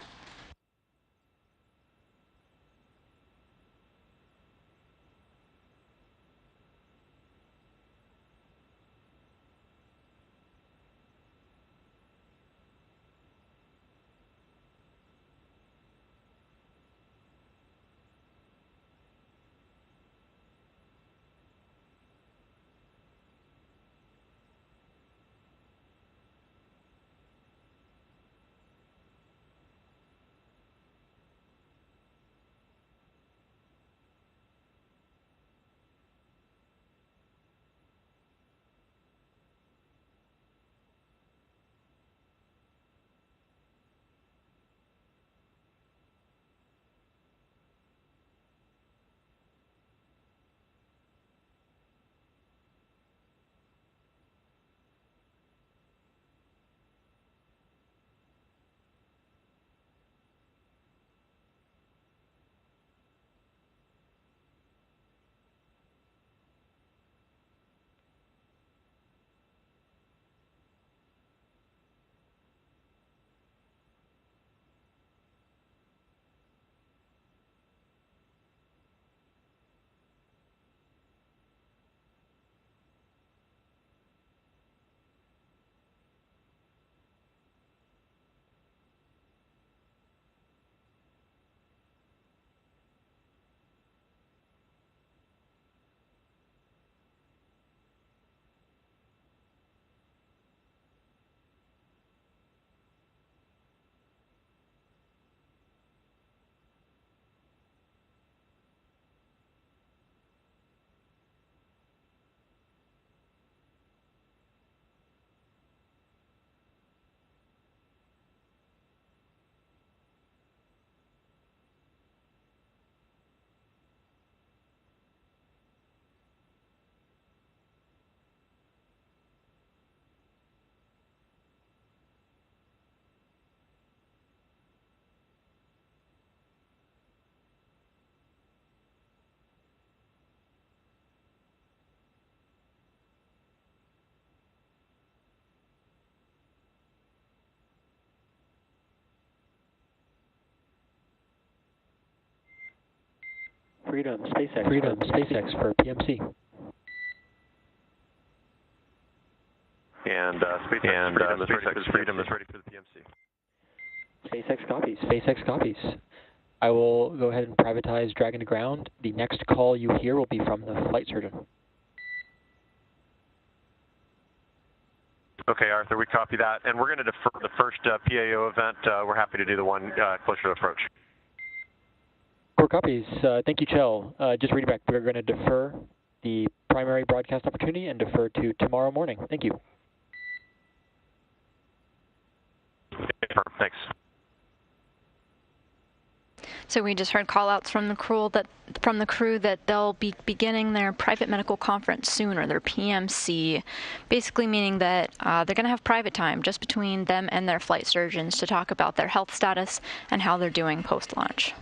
Speaker 21: Freedom, SpaceX for PMC.
Speaker 7: And SpaceX Freedom is ready for the PMC.
Speaker 21: SpaceX copies. I will go ahead and privatize Dragon to ground. The next call you hear will be from the flight surgeon.
Speaker 7: Okay, Arthur, we copy that. And we're going to defer the first PAO event. We're happy to do the one closer to approach.
Speaker 21: Core copies. Thank you, Kjiell. Just reading back, we're going to defer the primary broadcast opportunity and defer to tomorrow morning. Thank you.
Speaker 7: Perfect. Thanks.
Speaker 1: So we just heard call-outs from the crew that they'll be beginning their private medical conference soon, or their PMC, basically meaning that they're going to have private time just between them and their flight surgeons to talk about their health status and how they're doing post-launch.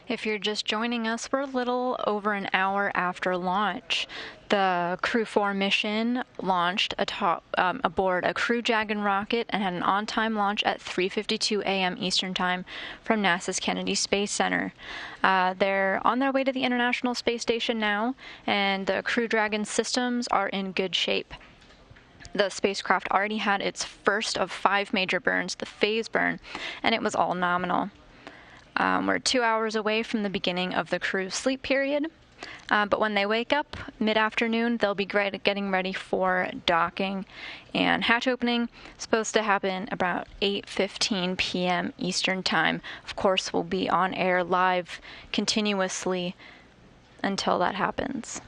Speaker 1: If you're just joining us, we're a little over an hour after launch. The Crew-4 mission launched aboard a Crew Dragon rocket and had an on-time launch at 3:52 a.m. Eastern Time from NASA's Kennedy Space Center. They're on their way to the International Space Station now, and the Crew Dragon systems are in good shape. The spacecraft already had its first of 5 major burns, the phase burn, and it was all nominal. We're 2 hours away from the beginning of the crew's sleep period, but when they wake up mid-afternoon, they'll be getting ready for docking, and hatch opening is supposed to happen about 8:15 p.m. Eastern Time. Of course, we'll be on air live continuously until that happens.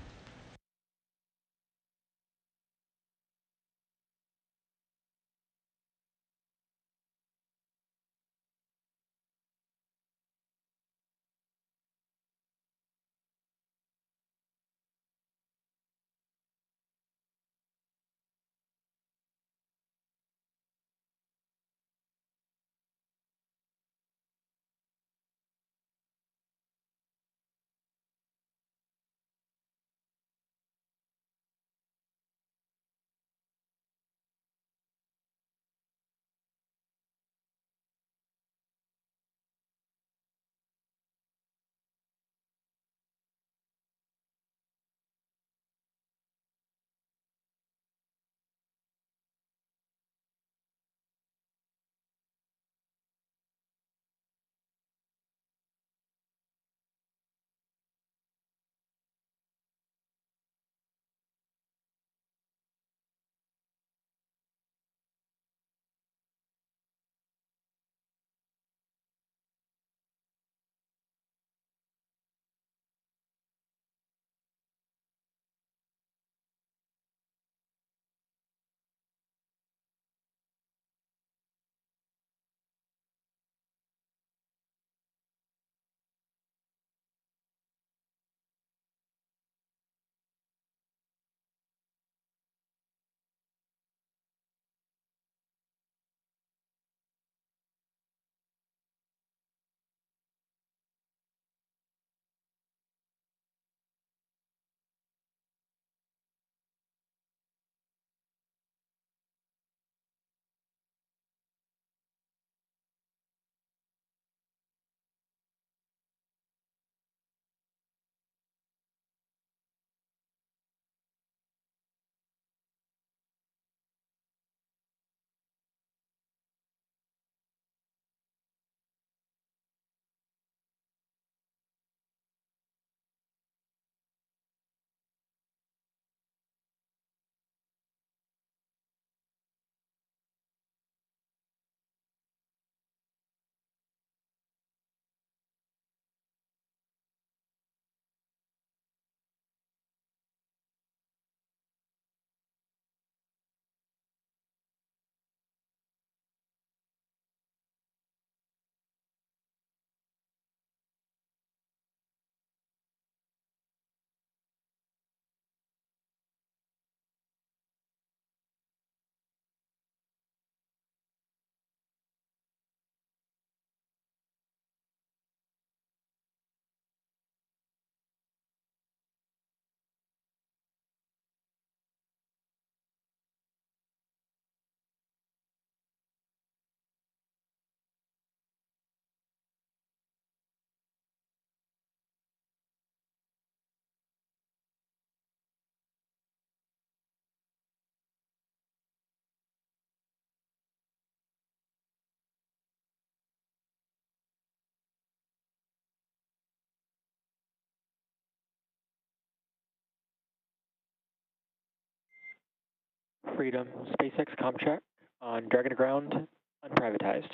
Speaker 21: Freedom, SpaceX contract on Dragon to ground, unprivatized.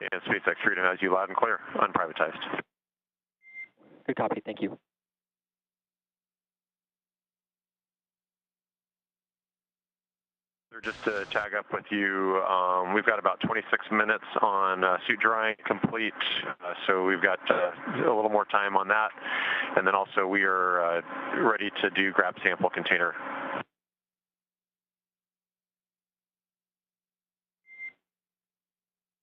Speaker 7: And SpaceX Freedom has you loud and clear, unprivatized.
Speaker 21: Good copy, thank you.
Speaker 7: Just to tag up with you, we've got about 26 minutes on suit drying complete, so we've got a little more time on that. And then also we are ready to do grab sample container.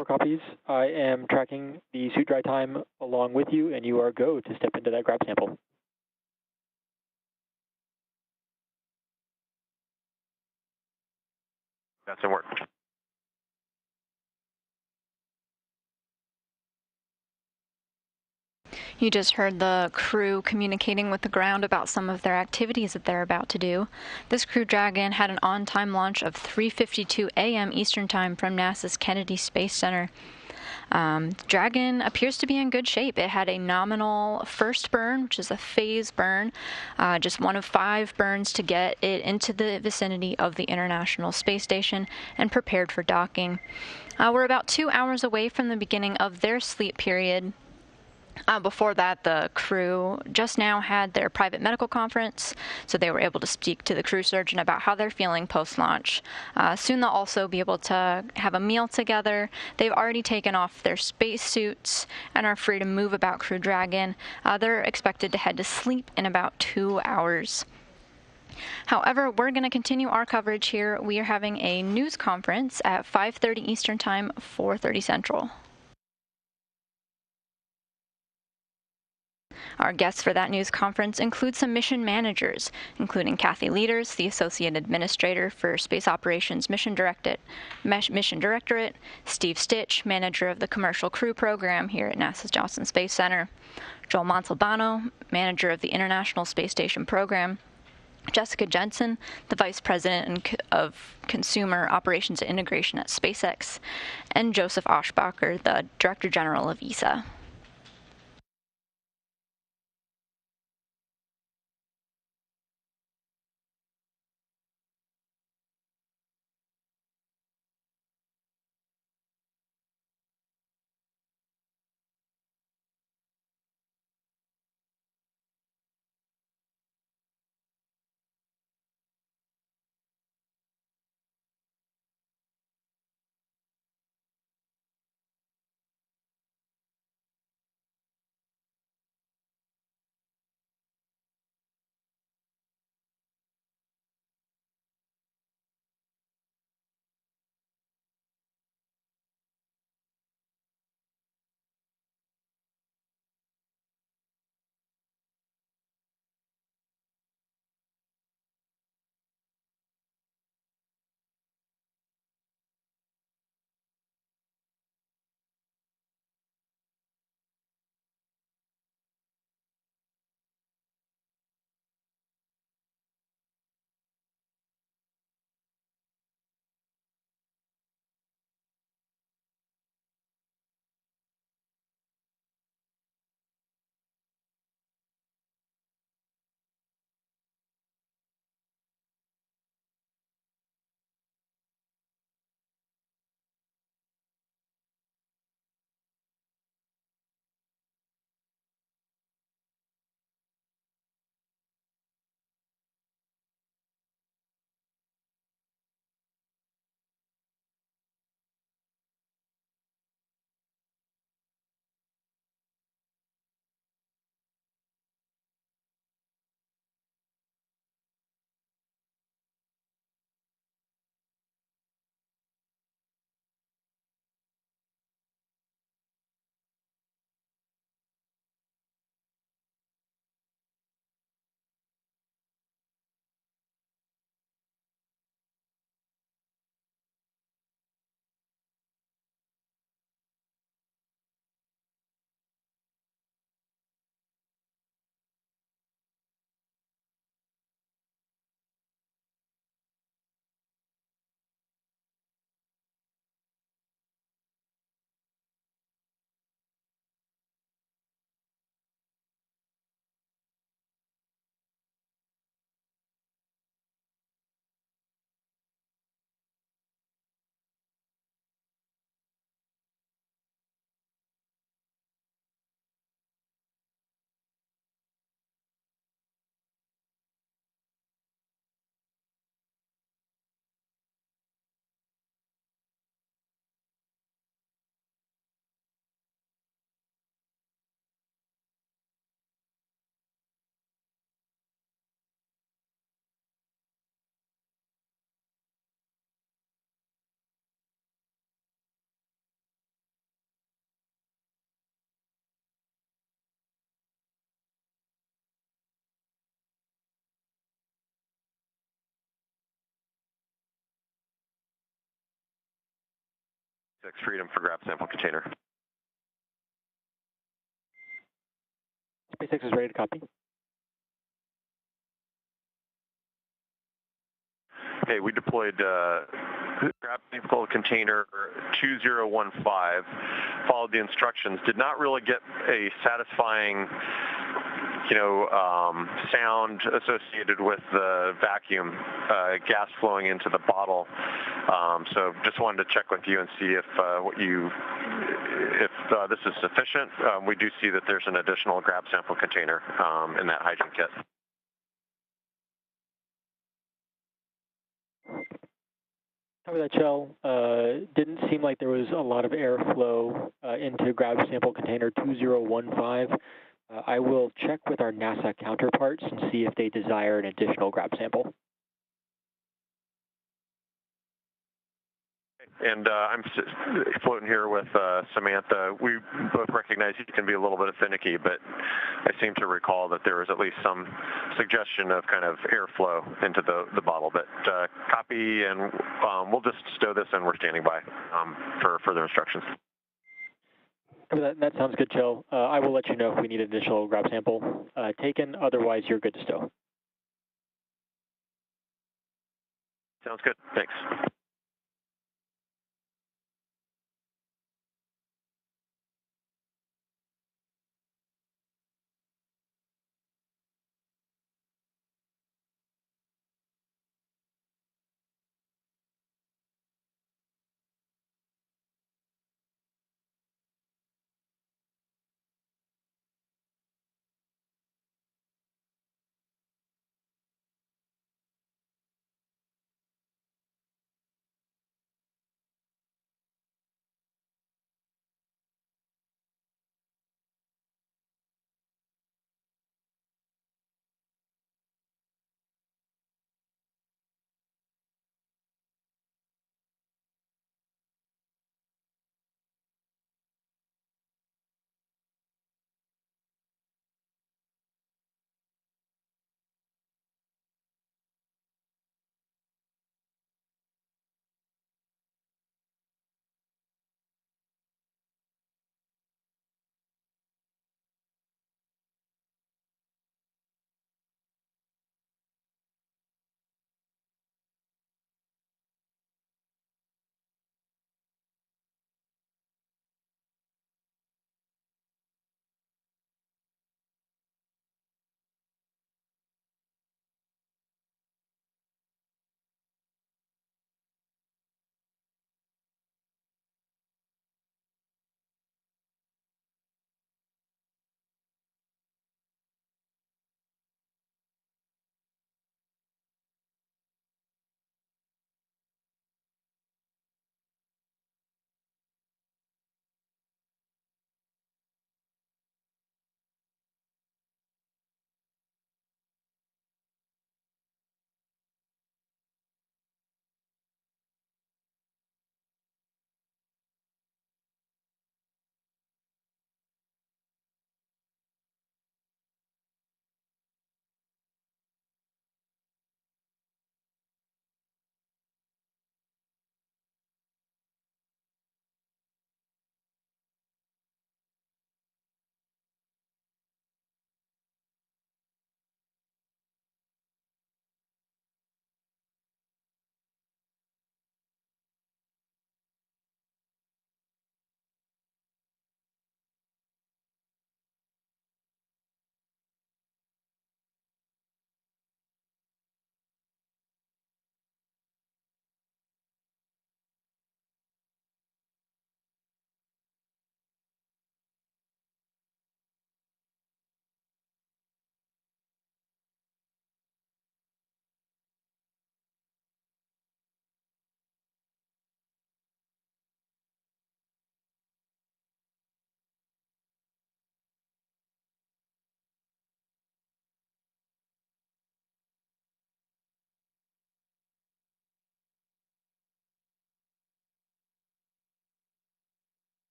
Speaker 21: 4 copies. I am tracking the suit dry time along with you, and you are go to step into that grab sample.
Speaker 22: That's in work.
Speaker 1: You just heard the crew communicating with the ground about some of their activities that they're about to do. This Crew Dragon had an on-time launch of 3:52 a.m. Eastern Time from NASA's Kennedy Space Center. Dragon appears to be in good shape. It had a nominal first burn, which is a phase burn, just one of 5 burns to get it into the vicinity of the International Space Station and prepared for docking. We're about 2 hours away from the beginning of their sleep period. Before that, the crew just now had their private medical conference, so they were able to speak to the crew surgeon about how they're feeling post-launch. Soon they'll also be able to have a meal together. They've already taken off their space suits and are free to move about Crew Dragon. They're expected to head to sleep in about 2 hours. However, we're going to continue our coverage here. We are having a news conference at 5:30 Eastern Time, 4:30 Central. Our guests for that news conference include some mission managers, including Kathy Leaders, the Associate Administrator for Space Operations Mission Directorate, Steve Stitch, Manager of the Commercial Crew Program here at NASA's Johnson Space Center, Joel Montalbano, Manager of the International Space Station Program, Jessica Jensen, the Vice President of Consumer Operations and Integration at SpaceX, and Joseph Oshbacher, the Director General of ESA.
Speaker 7: SpaceX Freedom for grab sample container.
Speaker 21: SpaceX is ready to copy.
Speaker 7: Okay, we deployed grab sample container 2015, followed the instructions, did not really get a satisfying sound associated with the vacuum gas flowing into the bottle. So just wanted to check with you and see if this is sufficient. We do see that there's an additional grab sample container in that hydrogen kit.
Speaker 21: Copy that, Kjiell. Didn't seem like there was a lot of airflow into grab sample container 2015. I will check with our NASA counterparts and see if they desire an additional grab sample.
Speaker 7: And I'm floating here with Samantha. We both recognize you can be a little bit finicky, but I seem to recall that there was at least some suggestion of kind of airflow into the bottle. But copy, and we'll just stow this, and we're standing by for further instructions.
Speaker 21: That sounds good, Kjiell. I will let you know if we need an additional grab sample taken. Otherwise, you're good to stow.
Speaker 7: Sounds good. Thanks.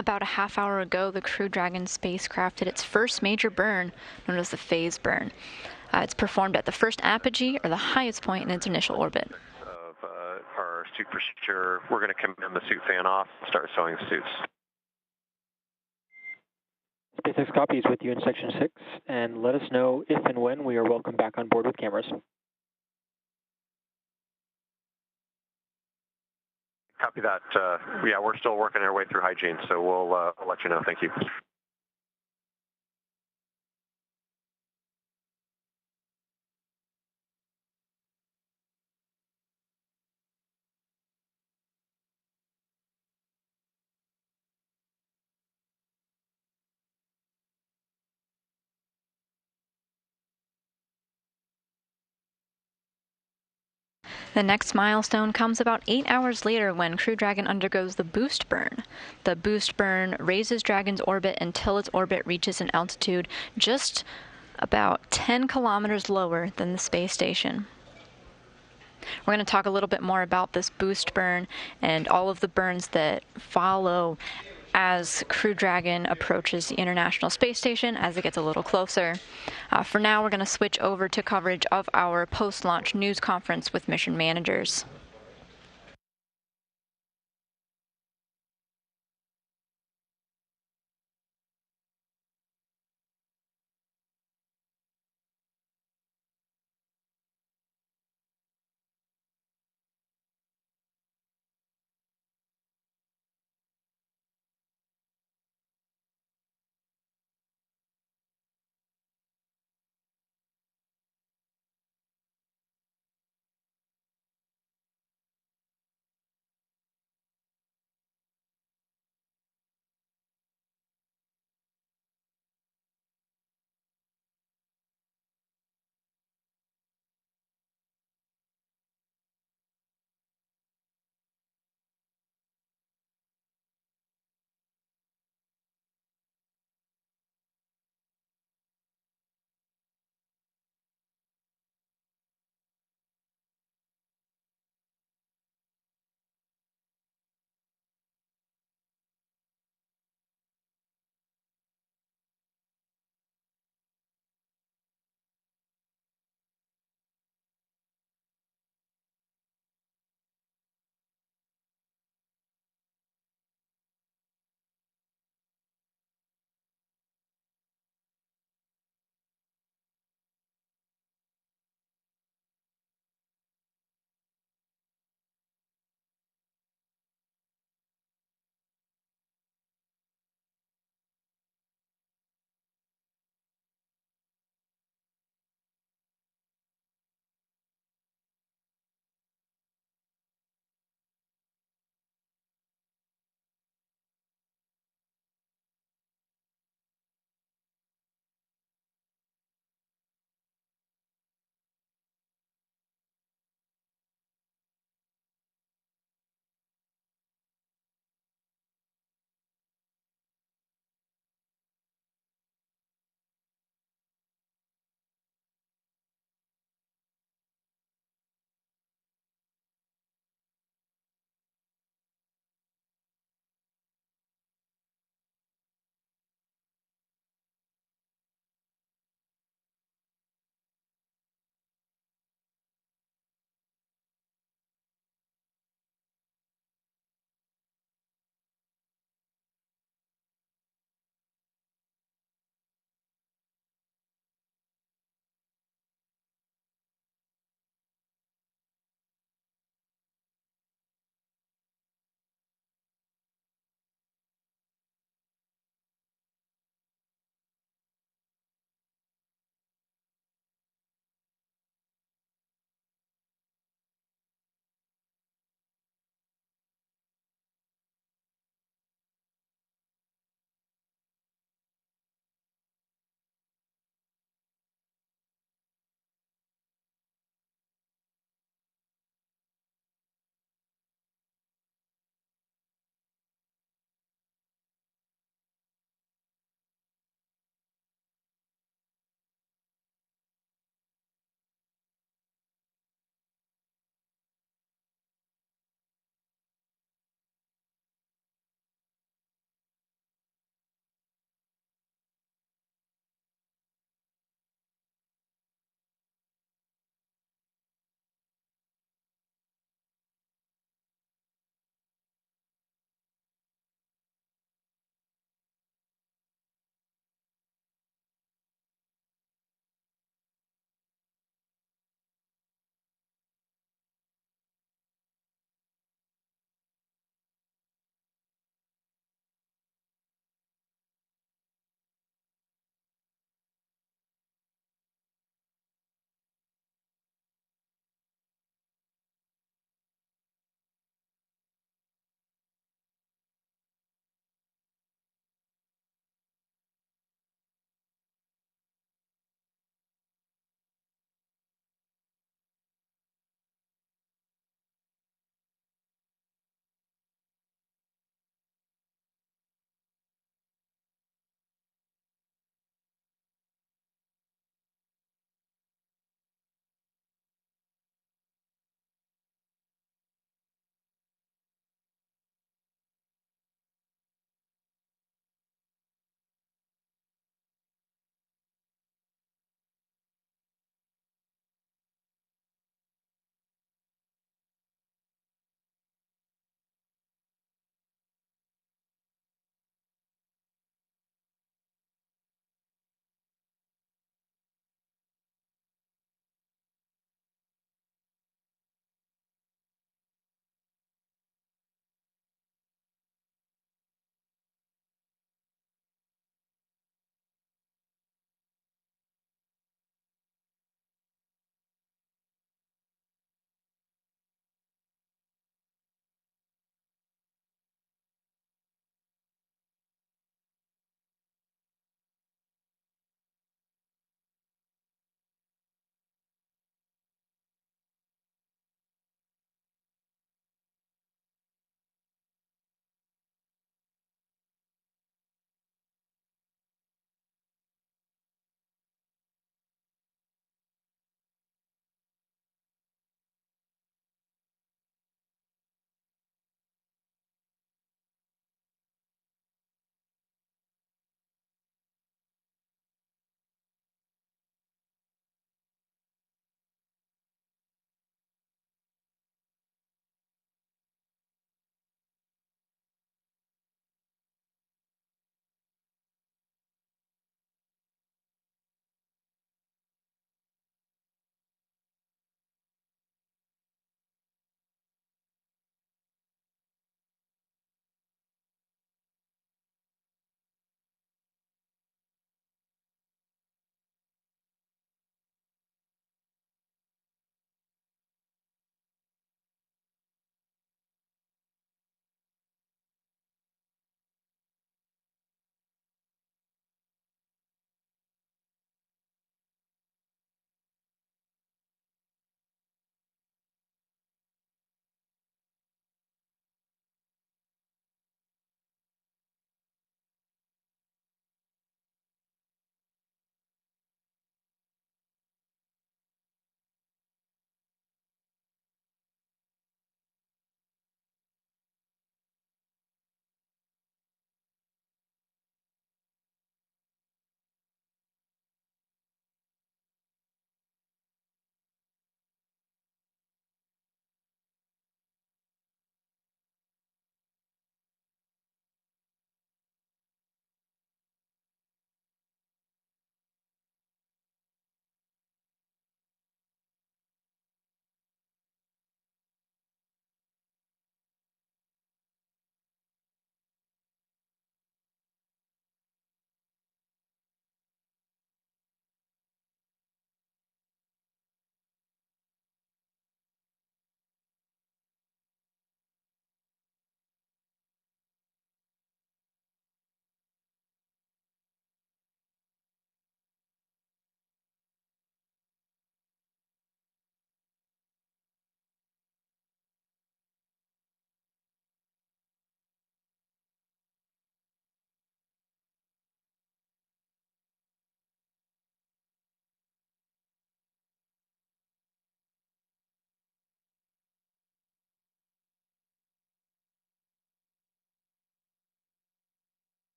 Speaker 1: About a half hour ago, the Crew Dragon spacecraft did its first major burn, known as the phase burn. It's performed at the first apogee, or the highest point in its initial orbit.
Speaker 5: Of our suit procedure, we're going to command the suit fan off, start sewing suits.
Speaker 21: SpaceX copy is with you in Section 6, and let us know if and when we are welcome back on board with cameras.
Speaker 5: Copy that. Yeah, we're still working our way through hygiene, so we'll let you know. Thank you.
Speaker 1: The next milestone comes about 8 hours later when Crew Dragon undergoes the boost burn. The boost burn raises Dragon's orbit until its orbit reaches an altitude just about 10 kilometers lower than the space station. We're going to talk a little bit more about this boost burn and all of the burns that follow as Crew Dragon approaches the International Space Station as it gets a little closer. For now, we're going to switch over to coverage of our post-launch news conference with mission managers.